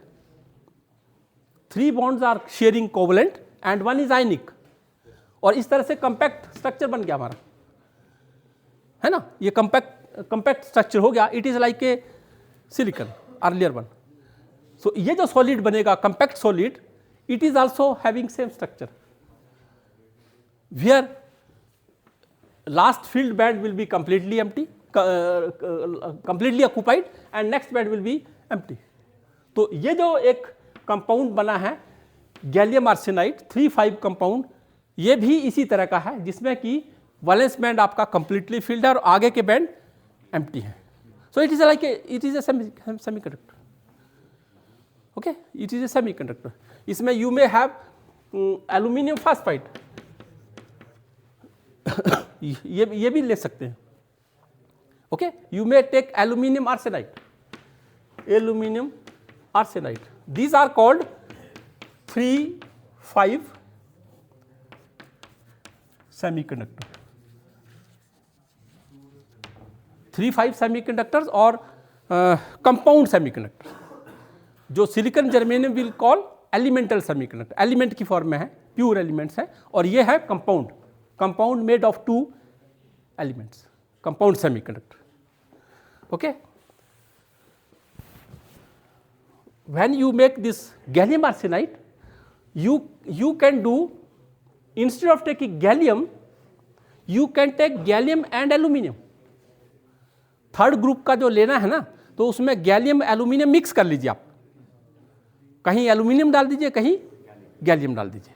3 bonds are sharing covalent and 1 is ionic, और इस तरह से कंपैक्ट स्ट्रक्चर बन गया हमारा, है ना. ये कंपैक्ट स्ट्रक्चर हो गया. It is like a silicon earlier one. So ये जो सॉलिड बनेगा compact solid, it is also having same structure, where last filled band will be completely empty, completely occupied, and next band will be empty. तो ये जो एक compound बना है gallium arsenide 3,5 compound, ये भी इसी तरह का है, जिसमें कि वैलेंस बैंड आपका कंप्लीटली फिल्ड है और आगे के बैंड एम्प्टी है. So it is like it is a semiconductor. Okay, it is a semiconductor. इसमें you may have aluminium phosphide, ये भी ले सकते हैं. Okay, you may take aluminium arsenide. These are called 3,5 semiconductor. 3,5 semiconductors और compound semiconductor. जो silicon germanium will call elemental semiconductor, element की form में है, प्योर एलिमेंट्स है, और ये है compound, compound made of 2 elements, compound semiconductor. Okay, when you make this gallium arsenide, you can do, instead of taking gallium, you can take gallium and aluminium. Third group का जो लेना है ना, तो उसमें गैलियम एल्यूमिनियम मिक्स कर लीजिए आप, कहीं एल्यूमिनियम डाल दीजिए, कहीं गैलियम डाल दीजिए,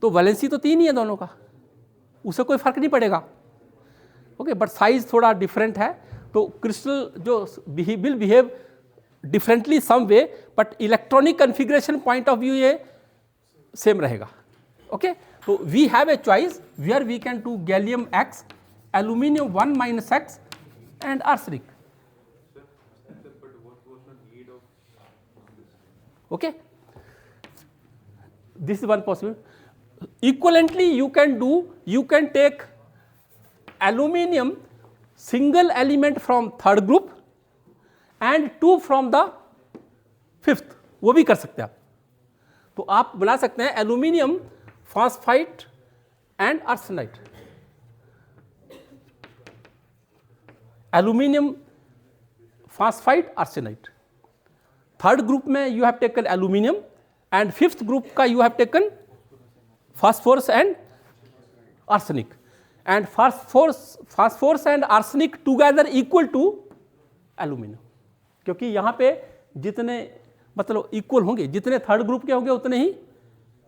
तो वैलेंसी तो 3 ही है दोनों का, उससे कोई फर्क नहीं पड़ेगा. ओके, बट साइज थोड़ा डिफरेंट है, तो क्रिस्टल जो will behave differently some way, but electronic configuration point of view ये सेम रहेगा. ओके, तो we have a choice where we can do gallium x, aluminium 1 - x and arsenic. Okay, this is one possible. Equivalently, you can take aluminium single element from third group and 2 from the fifth, वो भी कर सकते हैं आप. तो आप बना सकते हैं aluminium phosphide and arsenide, aluminium phosphide arsenide. Third group में you have taken aluminium, and fifth group का you have taken phosphorus and arsenic, and phosphorus and arsenic together equal to aluminium, क्योंकि यहाँ पे जितने मतलब इक्वल होंगे, जितने third group के होंगे उतने ही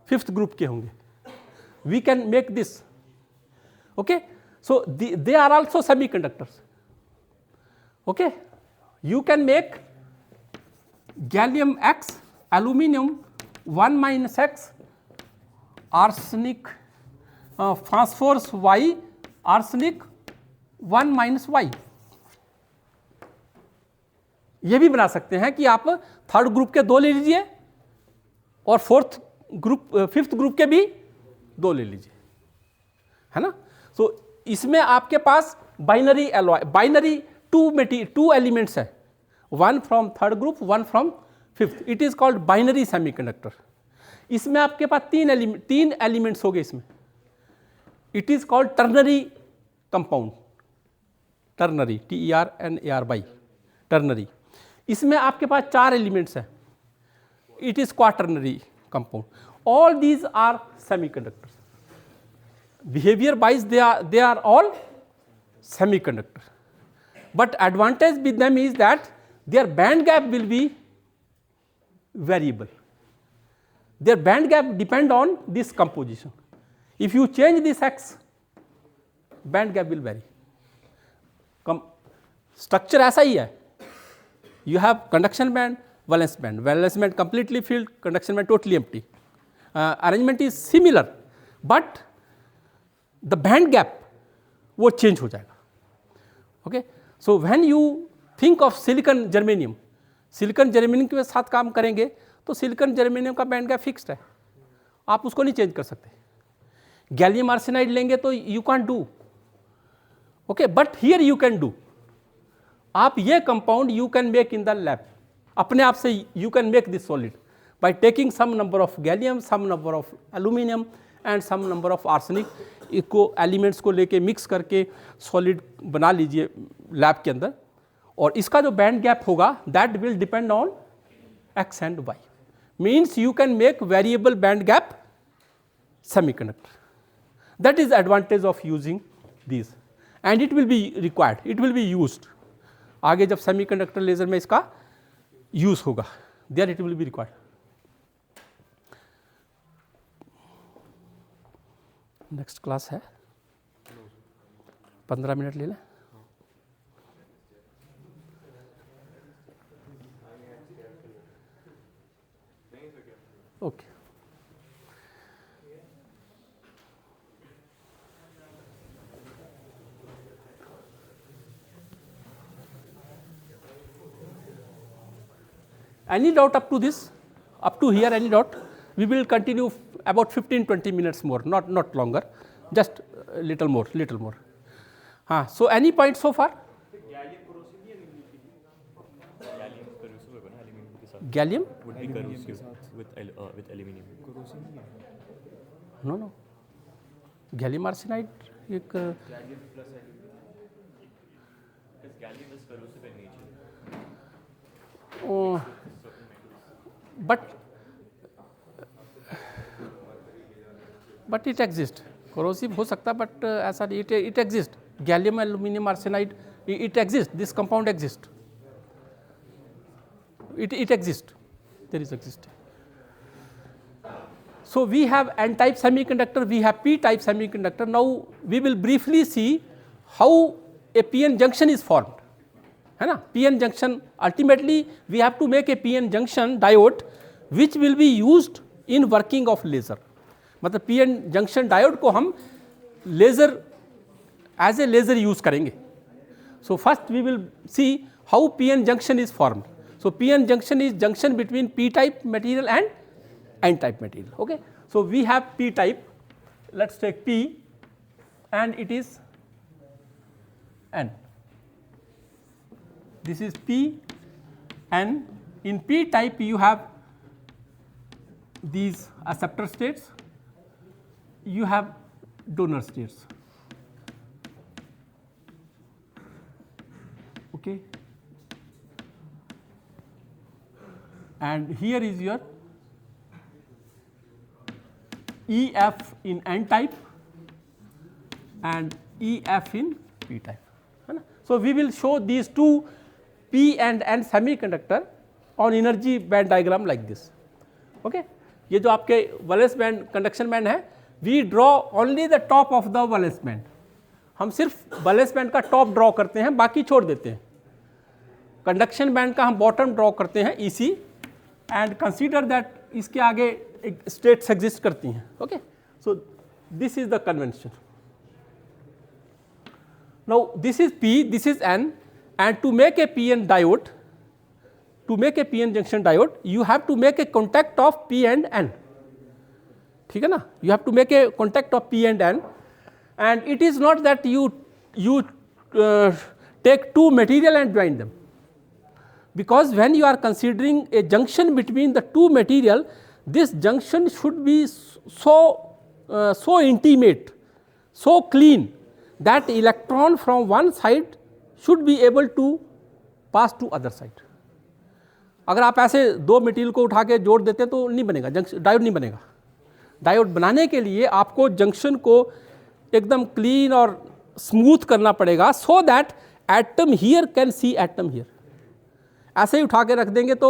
फिफ्थ ग्रुप के होंगे. We can make this. Okay, so they are also semiconductors. Okay, you can make gallium X, aluminium 1 - x, arsenic, phosphorus Y, arsenic 1 - y. ये भी बना सकते हैं कि आप थर्ड ग्रुप के 2 ले लीजिए और फिफ्थ ग्रुप के भी 2 ले लीजिए, है ना. सो इसमें आपके पास बाइनरी एलॉय, बाइनरी 2 एलिमेंट्स है, 1 from third group, 1 from fifth. It is called binary semiconductor. इसमें आपके पास 3 एलिमेंट्स हो गए इसमें. It is called ternary compound, ternary, TERNARY, ternary. इसमें आपके पास 4 एलिमेंट्स हैं. It is quaternary compound. All these are semiconductors. Behaviour wise they are all semiconductor. But advantage with them is that their band gap will be variable. Their band gap depend on this composition. If you change this X, band gap will vary. Structure ऐसा ही है. You have conduction band, valence band. Valence band completely filled, conduction band totally empty. Arrangement is similar, but the band gap वो change हो जाएगा. Okay? So when you think of silicon germanium, silicon germanium के साथ काम करेंगे तो silicon germanium का band gap fixed है, आप उसको नहीं चेंज कर सकते. गैलियम आर्सेनाइड लेंगे तो you can do. Okay, but here you can do. आप ये compound you can make in the lab अपने आप से. You can make this solid by taking some number of gallium, some number of aluminium and some number of arsenic. इसको elements को लेके mix करके solid बना लीजिए लैब के अंदर, और इसका जो बैंड गैप होगा that will depend on x and y. Means you can make variable band gap semiconductor. That is advantage of using this, and it will be required, it will be used. आगे जब semiconductor laser में इसका use होगा, there it will be required. Next class है, 15 minute ले लें. Okay. Any doubt up to this? Up to here, any doubt? We will continue about 15-20 minutes more, not longer, just a little more. So any point so far? Gallium would be corrosive with aluminum. No no, gallium arsenide एक Gallium plus aluminum. Because gallium is corrosive in nature. But it exist, corrosive हो सकता है but ऐसा नहीं, it exist, gallium aluminium arsenide it exist, this compound exist, it exists, there is existing. So we have n-type semiconductor, we have p-type semiconductor. Now we will briefly see how a p-n junction is formed, है ना. p-n junction, ultimately we have to make a p-n junction diode which will be used in working of laser. मतलब p-n junction diode को हम laser as a laser use करेंगे. So first we will see how p-n junction is formed. So p-n junction is junction between p-type material and n-type material. Okay. So we have p-type. Let's take p, and it is n. This is p, n. In p-type you have these acceptor states. You have donor states. Okay. And here is your EF in n-type and EF in p-type, है ना. So we will show these two p and n semiconductor on energy band diagram like this. Okay. ये जो आपके valence band conduction band है, we draw only the top of the valence band. हम सिर्फ valence band का top draw करते हैं, बाकी छोड़ देते हैं. कंडक्शन बैंड का हम बॉटम ड्रॉ करते हैं EC, एंड कंसीडर दैट इसके आगे स्टेट्स एग्जिस्ट करती हैं. Okay. So this is the convention. Now this is P, this is N, and to make a PN diode, to make a PN junction diode you have to make a contact of P and N. ठीक है ना. You have to make a contact of P and N, and it is not that you take two material and join them. Because when you are considering a junction between the two material, this junction should be so intimate, so clean that electron from one side should be able to pass to other side. अगर आप ऐसे दो material को उठा के जोड़ देते हैं तो नहीं बनेगा, डायोड नहीं बनेगा. डायोड बनाने के लिए आपको जंक्शन को एकदम क्लीन और स्मूथ करना पड़ेगा, so that atom here can see atom here. ऐसे ही उठा के रख देंगे तो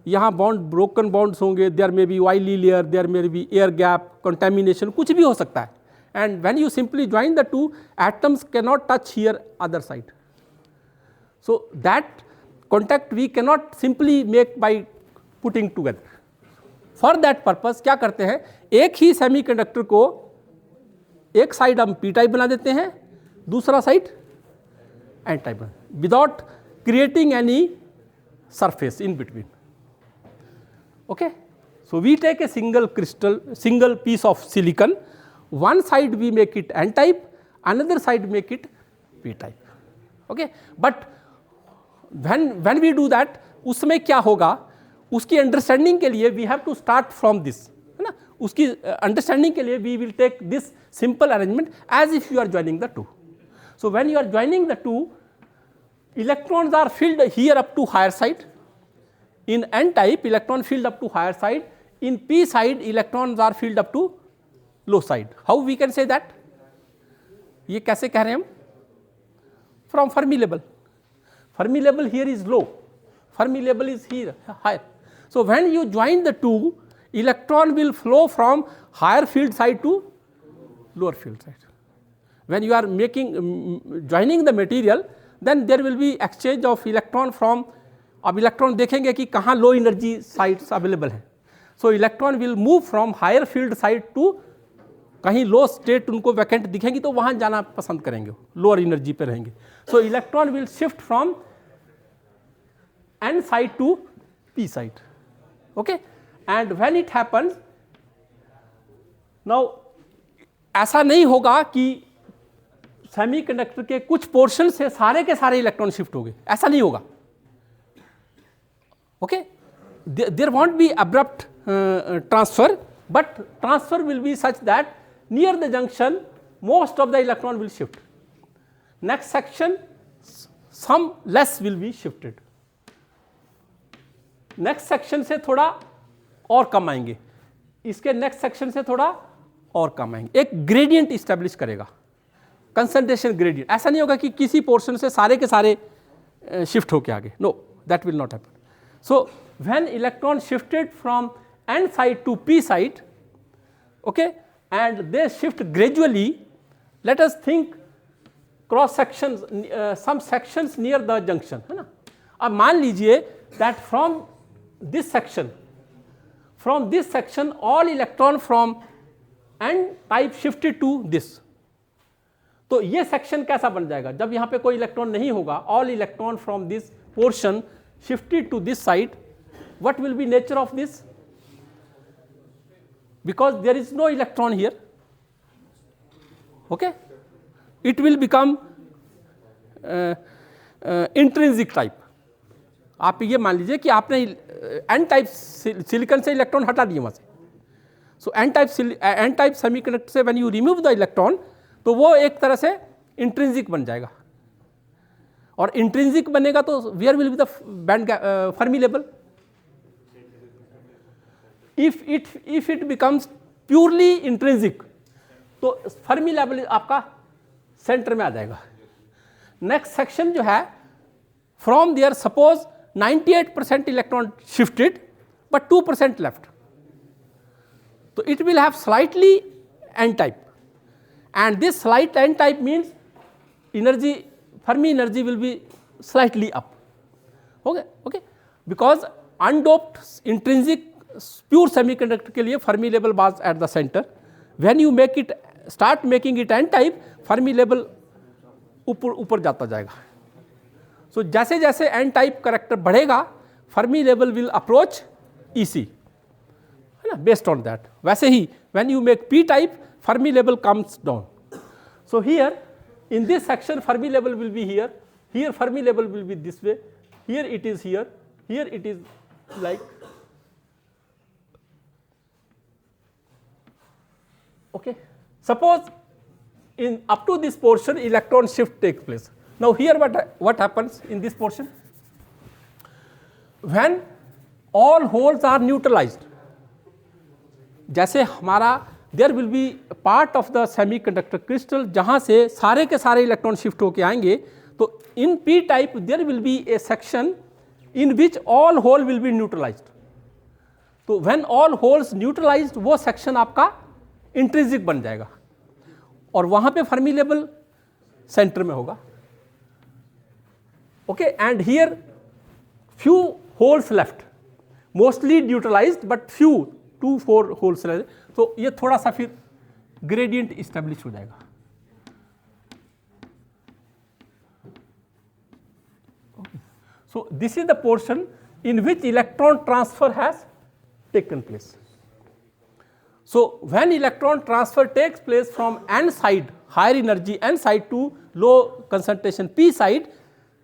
यहाँ बॉन्ड ब्रोकन बॉन्ड्स होंगे, there may be oily layer, there may be air gap, contamination, कुछ भी हो सकता है. And when you simply join the two, atoms can not touch here other side. So that contact we can not simply make by putting together. For that purpose क्या करते हैं, एक ही semiconductor को एक साइड हम पी टाइप बना देते हैं, दूसरा side N type, without creating any surface in between. Okay. So we take a single piece of silicon, one side we make it n type, another side make it p type. Okay. But when we do that, उसमें क्या होगा, उसकी understanding के लिए we have to start from this, है ना. उसकी understanding के लिए we will take this simple arrangement as if you are joining the two. So when you are joining the two, electrons are filled here up to higher side. In n type, electron filled up to higher side. In p side, electrons are filled up to low side. How we can say that? ये कैसे कह रहे हैं हम? From Fermi level. Fermi level here is low. Fermi level is here higher. So when you join the two, electron will flow from higher field side to lower field side. When you are joining the material, then there will be exchange of electron from, अब electron देखेंगे कि कहाँ low energy sites available हैं. So electron will move from higher field side to, कहीं low state उनको vacant दिखेंगी तो वहाँ जाना पसंद करेंगे, लोअर एनर्जी पे रहेंगे. So electron will shift from N side to P side. Okay. And when it happens, now ऐसा नहीं होगा कि सेमीकंडक्टर के कुछ पोर्शन से सारे के सारे इलेक्ट्रॉन शिफ्ट हो गए, ऐसा नहीं होगा. Okay. there won't be abrupt transfer, but transfer will be such that near the junction most of the electron will shift. Next section some less will be shifted. Next section से थोड़ा और कम आएंगे, इसके नेक्स्ट सेक्शन से थोड़ा और कम आएंगे. एक ग्रेडियंट इस्टेब्लिश करेगा, कंसंट्रेशन ग्रेडियंट. ऐसा नहीं होगा कि किसी पोर्शन से सारे के सारे शिफ्ट होके आगे. No, that will not happen. So when electron shifted from N side to P side, okay, and they shift gradually. Let us think cross sections, some sections near the junction, है ना. अब मान लीजिए that from this section all electron from n type shifted to this. तो ये section कैसा बन जाएगा जब यहां पे कोई इलेक्ट्रॉन नहीं होगा. all electron from this portion shifted to this side. What will be nature of this? Because there is no electron here, okay, it will become intrinsic type. आप ये मान लीजिए कि आपने एन टाइप सिलिकॉन से electron हटा दिए वहाँ से. सो एन टाइप सेमीकंडक्टर से when you remove the electron, तो वो एक तरह से इंट्रिंसिक बन जाएगा. और इंट्रिंसिक बनेगा तो where will be the band Fermi level. If it becomes purely intrinsic तो फर्मी लेवल आपका सेंटर में आ जाएगा. नेक्स्ट सेक्शन जो है, from there suppose 98% electron shifted but 2% left. So it will have slightly n type, and this slight n type means energy, Fermi energy will be slightly up. Okay, because undoped intrinsic pure semiconductor के लिए Fermi level was at the center. When you make it, start making it n type, Fermi level ऊपर जाता जाएगा. So जैसे जैसे N type character बढ़ेगा, Fermi level will approach EC, है ना, बेस्ड ऑन दैट. वैसे ही when you make P type, Fermi level comes down. So here in this section Fermi level will be here Fermi level will be this way, here it is here it is like. Okay, suppose in up to this portion electron shift takes place. Now here what happens in this portion? When all holes are neutralized, जैसे हमारा there will be part of the semiconductor crystal जहाँ से सारे के सारे electron shift होके आएंगे, तो in p type there will be a section in which all hole will be neutralized. तो when all holes neutralized, वो सेक्शन आपका इंट्रिंसिक बन जाएगा और वहां पे फर्मी लेवल सेंटर में होगा. Okay, and here few holes left, mostly neutralised but few 2-4 holes left. तो ये थोड़ा सा फिर ग्रेडियंट इस्टेब्लिश हो जाएगा. सो this is the portion in which electron transfer has taken place. So when electron transfer takes place from n side, higher energy n side to low concentration p side,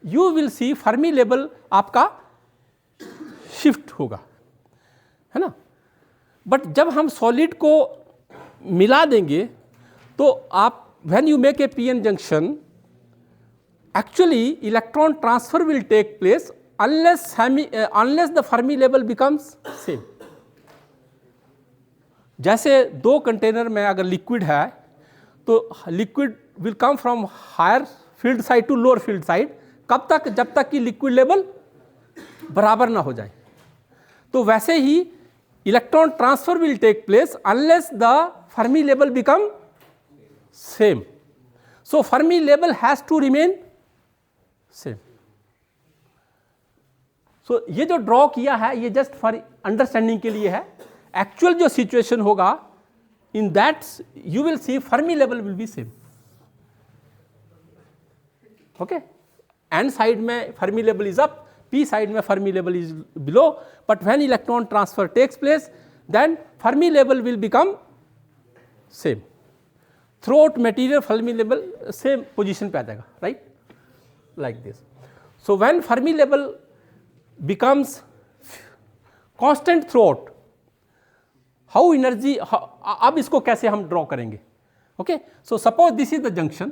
you will see Fermi level आपका shift होगा, है ना. But जब हम solid को मिला देंगे तो आप when you make a p-n junction, actually electron transfer will take place unless the Fermi level becomes same. जैसे दो कंटेनर में अगर लिक्विड है तो liquid will come from higher field side to lower field side. कब तक? जब तक कि लिक्विड लेवल बराबर ना हो जाए. तो वैसे ही electron transfer will take place unless the Fermi level become same. So Fermi level has to remain same. So ये जो ड्रॉ किया है ये जस्ट फॉर अंडरस्टैंडिंग के लिए है. एक्चुअल जो सिचुएशन होगा in that you will see Fermi level will be same. Okay, N side में Fermi level is up, P side में Fermi level is below. But when electron transfer takes place then Fermi level will become same. Throughout material Fermi level same position पे आ जाएगा, right, like this. So when Fermi level becomes constant throughout, how energy, अब इसको कैसे हम draw करेंगे? Okay, so suppose this is the junction,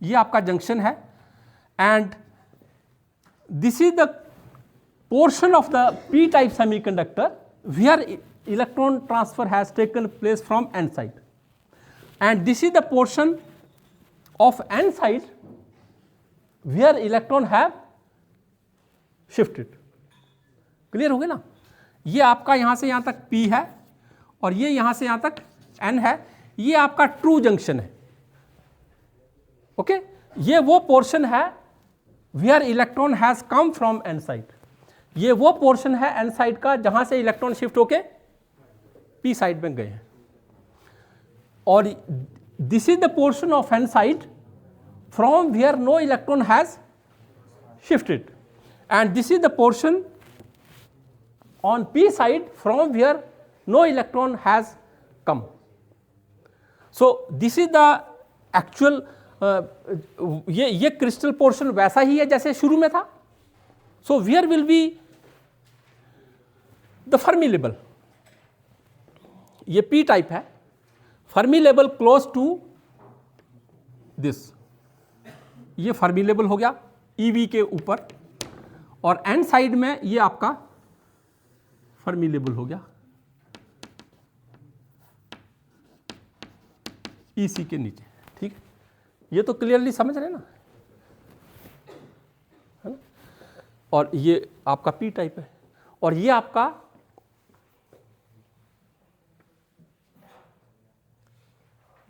ये आपका जंक्शन है, and this is the portion of the p type semiconductor where electron transfer has taken place from n side, and this is the portion of n side where electron have shifted. Clear हो गया ना? ये आपका यहां से यहां तक p है और ये यहां से यहां तक n है, ये आपका ट्रू जंक्शन है. ओके, ये वो पोर्शन है where electron has come from n side, ये वो पोर्शन है n साइड का जहां से इलेक्ट्रॉन शिफ्ट होके p साइड में गए हैं, और this is the portion of n side from where no electron has shifted, and this is the portion on p side from where no electron has come. So this is the actual, ये crystal portion वैसा ही है जैसे शुरू में था. So where will be the Fermi level, ये p type है, Fermi level close to this, ये फर्मी लेवल हो गया EV के ऊपर, और n साइड में ये आपका फर्मी लेवल हो गया EC के नीचे. ठीक है, ये तो क्लियरली समझ रहे हैं ना, है ना? और ये आपका p टाइप है, और ये आपका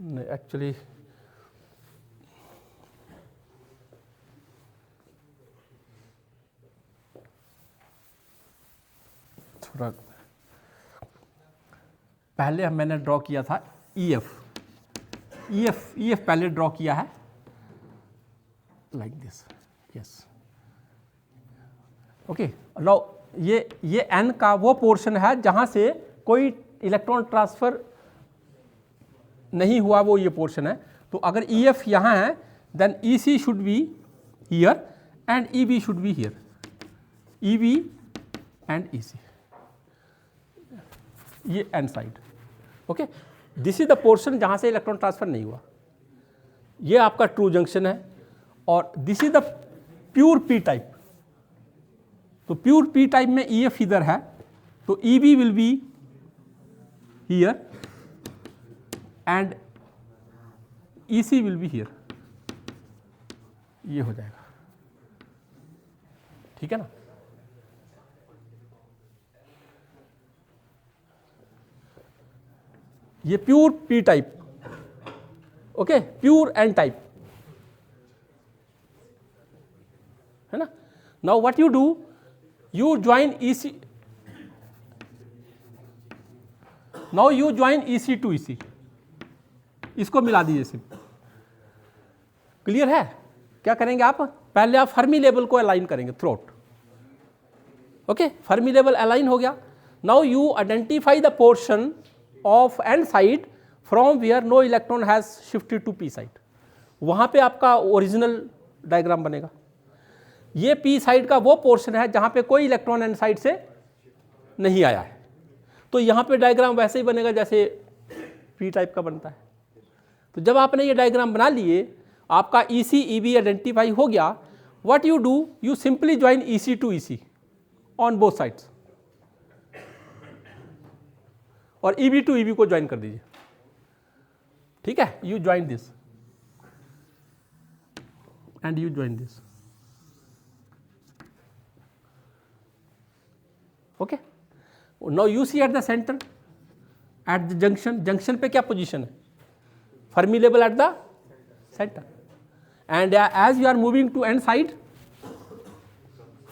नहीं, एक्चुअली थोड़ा पहले मैंने ड्रॉ किया था EF पहले ड्रॉ किया है like this. Yes, okay. Now ये n का वो पोर्शन है जहां से कोई इलेक्ट्रॉन ट्रांसफर नहीं हुआ, वो ये पोर्शन है. तो अगर EF यहाँ है, then EC should be here and EB should be here, EB and EC, ये n side. Okay, this is the portion जहां से इलेक्ट्रॉन ट्रांसफर नहीं हुआ, ये आपका ट्रू जंक्शन है, और this is the pure p type. तो प्योर p टाइप में EF इधर है, तो EB will be here and EC will be here, ये हो जाएगा. ठीक है ना? ये pure p type, okay, pure n type, है ना? Now what you do, you join EC, now you join EC to EC, इसको मिला दीजिए सिर्फ. क्लियर है? क्या करेंगे आप, पहले आप फर्मी लेवल को अलाइन करेंगे throughout. Okay, Fermi level align हो गया. Now you identify the portion of n side from where no electron has shifted to p side, वहां पे आपका ओरिजिनल डायग्राम बनेगा. ये p साइड का वो पोर्शन है जहां पे कोई इलेक्ट्रॉन n साइड से नहीं आया है, तो यहां पे डायग्राम वैसे ही बनेगा जैसे p टाइप का बनता है. तो जब आपने ये डायग्राम बना लिए, आपका EC EB आइडेंटिफाई हो गया, what you do, you simply join EC to EC on both sides, और EB टू EB को ज्वाइन कर दीजिए. ठीक है, you join this and you join this. Okay, now you see at the centre, at the junction पे क्या position है, Fermi level at the centre, and as you are moving to n side,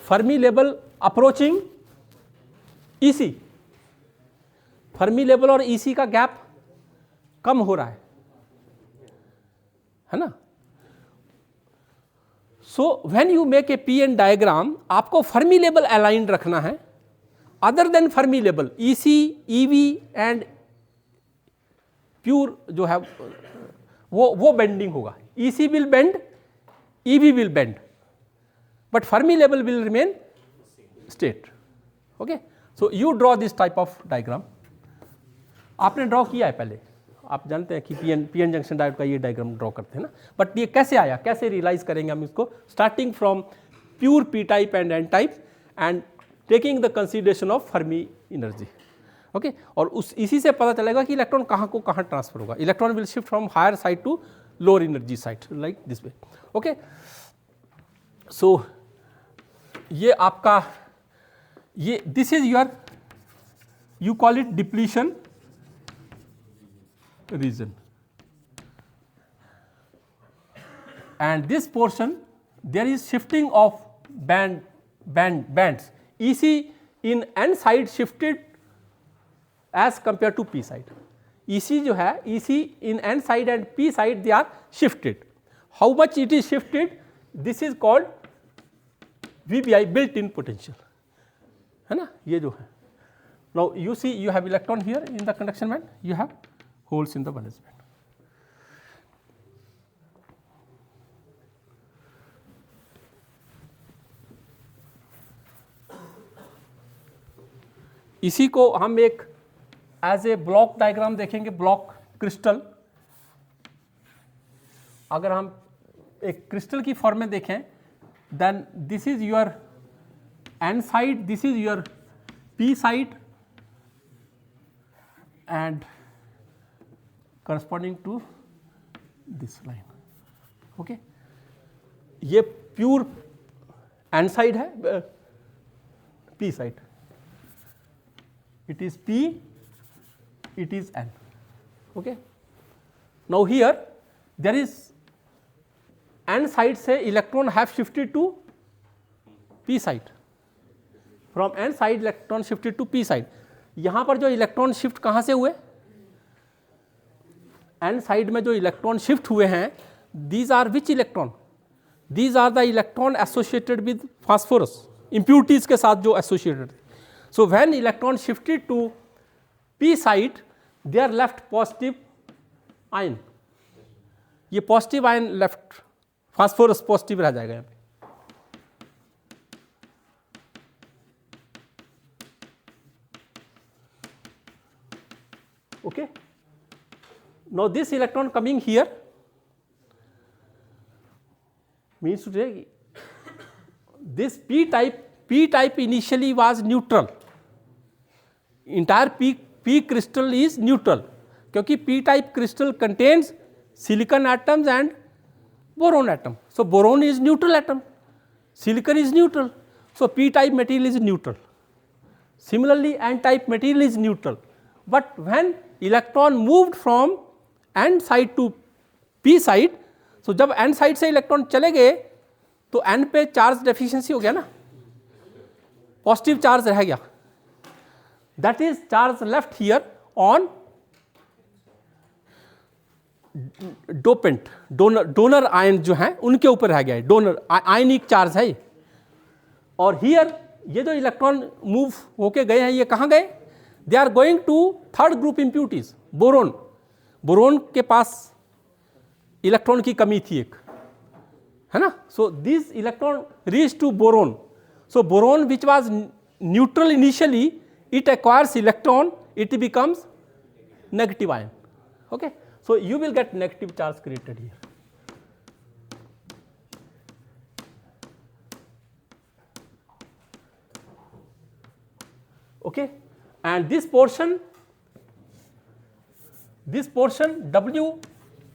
Fermi level approaching EC, Fermi level और EC का gap कम हो रहा है ना? सो when you make a PN diagram, आपको फर्मी लेवल अलाइंड रखना है. Other than Fermi level, EC EB and pure जो है वो बेंडिंग होगा. EC will bend, EB will bend, but Fermi level will remain state. Okay, so you draw this type of diagram. आपने draw किया है पहले, आप जानते हैं कि पीएन जंक्शन डायोड का ये डायग्राम ड्रॉ करते हैं ना, बट ये कैसे आया, कैसे रियलाइज करेंगे हम इसको, starting from pure P type and N type and taking the consideration of Fermi energy. Okay, और इसी से पता चलेगा कि इलेक्ट्रॉन कहाँ को कहाँ ट्रांसफर होगा. Electron will shift from higher side to lower energy side like this way. Okay, so ये आपका ये this is your, you call it depletion region, and this portion there is shifting of bands. EC in N side shifted as compared to P side. EC जो है, EC in N side and P side they are shifted. How much it is shifted? This is called VBI, built-in potential, है ना, ये जो है. Now you see you have electron here in the conduction band, you have holes in the valence band. इसी को हम एक as a block diagram देखेंगे, ब्लॉक क्रिस्टल. अगर हम एक क्रिस्टल की फॉर्म में देखें, then this is your N side, this is your P side and corresponding to this line. Okay, ये प्योर N साइड है, P side, it is P, it is N. Okay, now here there is N side से electron have shifted to P side, from N side electron shifted to P side. यहाँ पर जो electron shift कहाँ से हुए, N side में जो electron shift हुए हैं, these are which electron, these are the electron associated with phosphorus, impurities के साथ जो associated. So when electron shifted to P side, they are left positive ion, ये positive ion left, phosphorus positive रह जाएगा यहाँ पे. Okay, now this electron coming here means to say this p type initially was neutral, entire p crystal is neutral, क्योंकि p type crystal contains silicon atoms and boron atom. So boron is neutral atom, silicon is neutral, so p type material is neutral. Similarly n type material is neutral, but when electron moved from N side to P side, so जब N side से electron चले गए तो N पे charge deficiency हो गया ना, positive charge रह गया, that is charge left here on dopant, donor ion जो हैं उनके ऊपर रह गया है, डोनर आयनिक चार्ज है. और हियर ये जो इलेक्ट्रॉन मूव होके गए हैं, ये कहाँ गए, they are going to third group impurities, boron. Boron के पास इलेक्ट्रॉन की कमी थी एक, है ना. So this electron reach to boron. So boron which was neutral initially, it acquires electron, it becomes negative ion. Okay, so you will get negative charge created here. Okay, and this portion W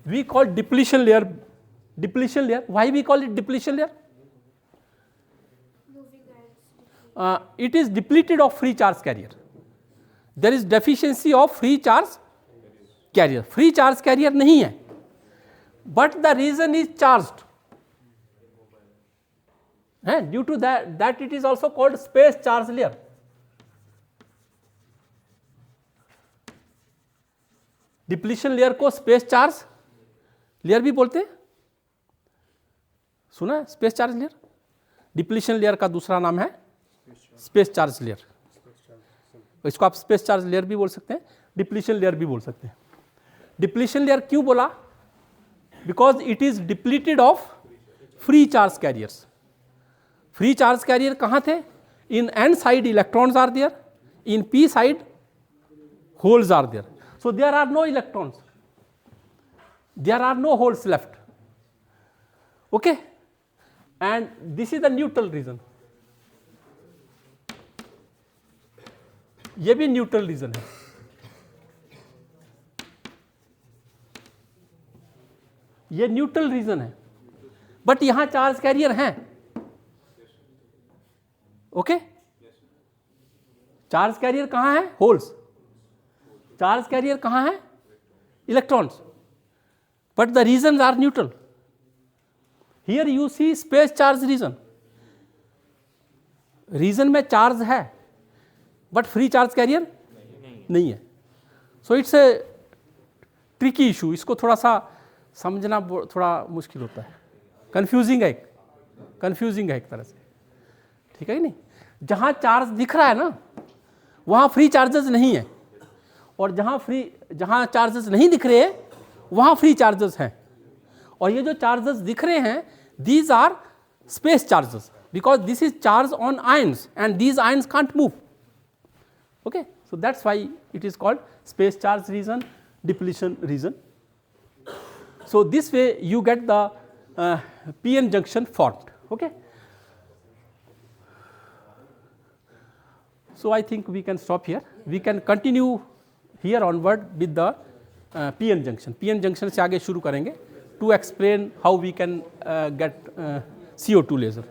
we call depletion layer. Depletion layer, why we call it depletion layer? It is depleted of free charge carrier. There is deficiency of free charge carrier. Free charge carrier नहीं है, but the region is charged. Due to that it is also called space charge layer. Depletion layer को space charge layer भी बोलते हैं, सुना है space charge layer. Depletion layer का दूसरा नाम है स्पेस चार्ज लेयर. इसको आप स्पेस चार्ज लेयर भी बोल सकते हैं, डिप्लीशन लेयर भी बोल सकते हैं. डिप्लीशन लेयर क्यों बोला, because it is depleted of free charge carriers. Free charge career कहाँ थे, In N side electrons are there, in P side holes are there. So there are no electrons, there are no holes left. Okay, and this is the neutral region. ये भी neutral region है. ये neutral region है, but यहां charge carrier हैं. Okay, charge carrier कहां है? Holes. Charge carrier कहां है? Electrons. But the region are neutral. Here you see space charge region. Region में चार्ज है बट फ्री चार्ज कैरियर नहीं है. So it's a tricky issue. इसको थोड़ा सा समझना थोड़ा मुश्किल होता है. कंफ्यूजिंग है एक तरह से. ठीक है कि नहीं? जहां चार्ज दिख रहा है ना वहां फ्री चार्जेस नहीं है, और जहां चार्जेस नहीं दिख रहे वहां फ्री चार्जेस हैं. और ये जो चार्जेस दिख रहे हैं these are space charges, because this is charge on ions and these ions can't move. Okay, so that's why it is called space charge region, depletion region. So this way you get the p-n junction formed. Okay. So I think we can stop here. We can continue here onward with the p-n junction. p-n junction से आगे शुरू करेंगे to explain how we can get CO2 laser.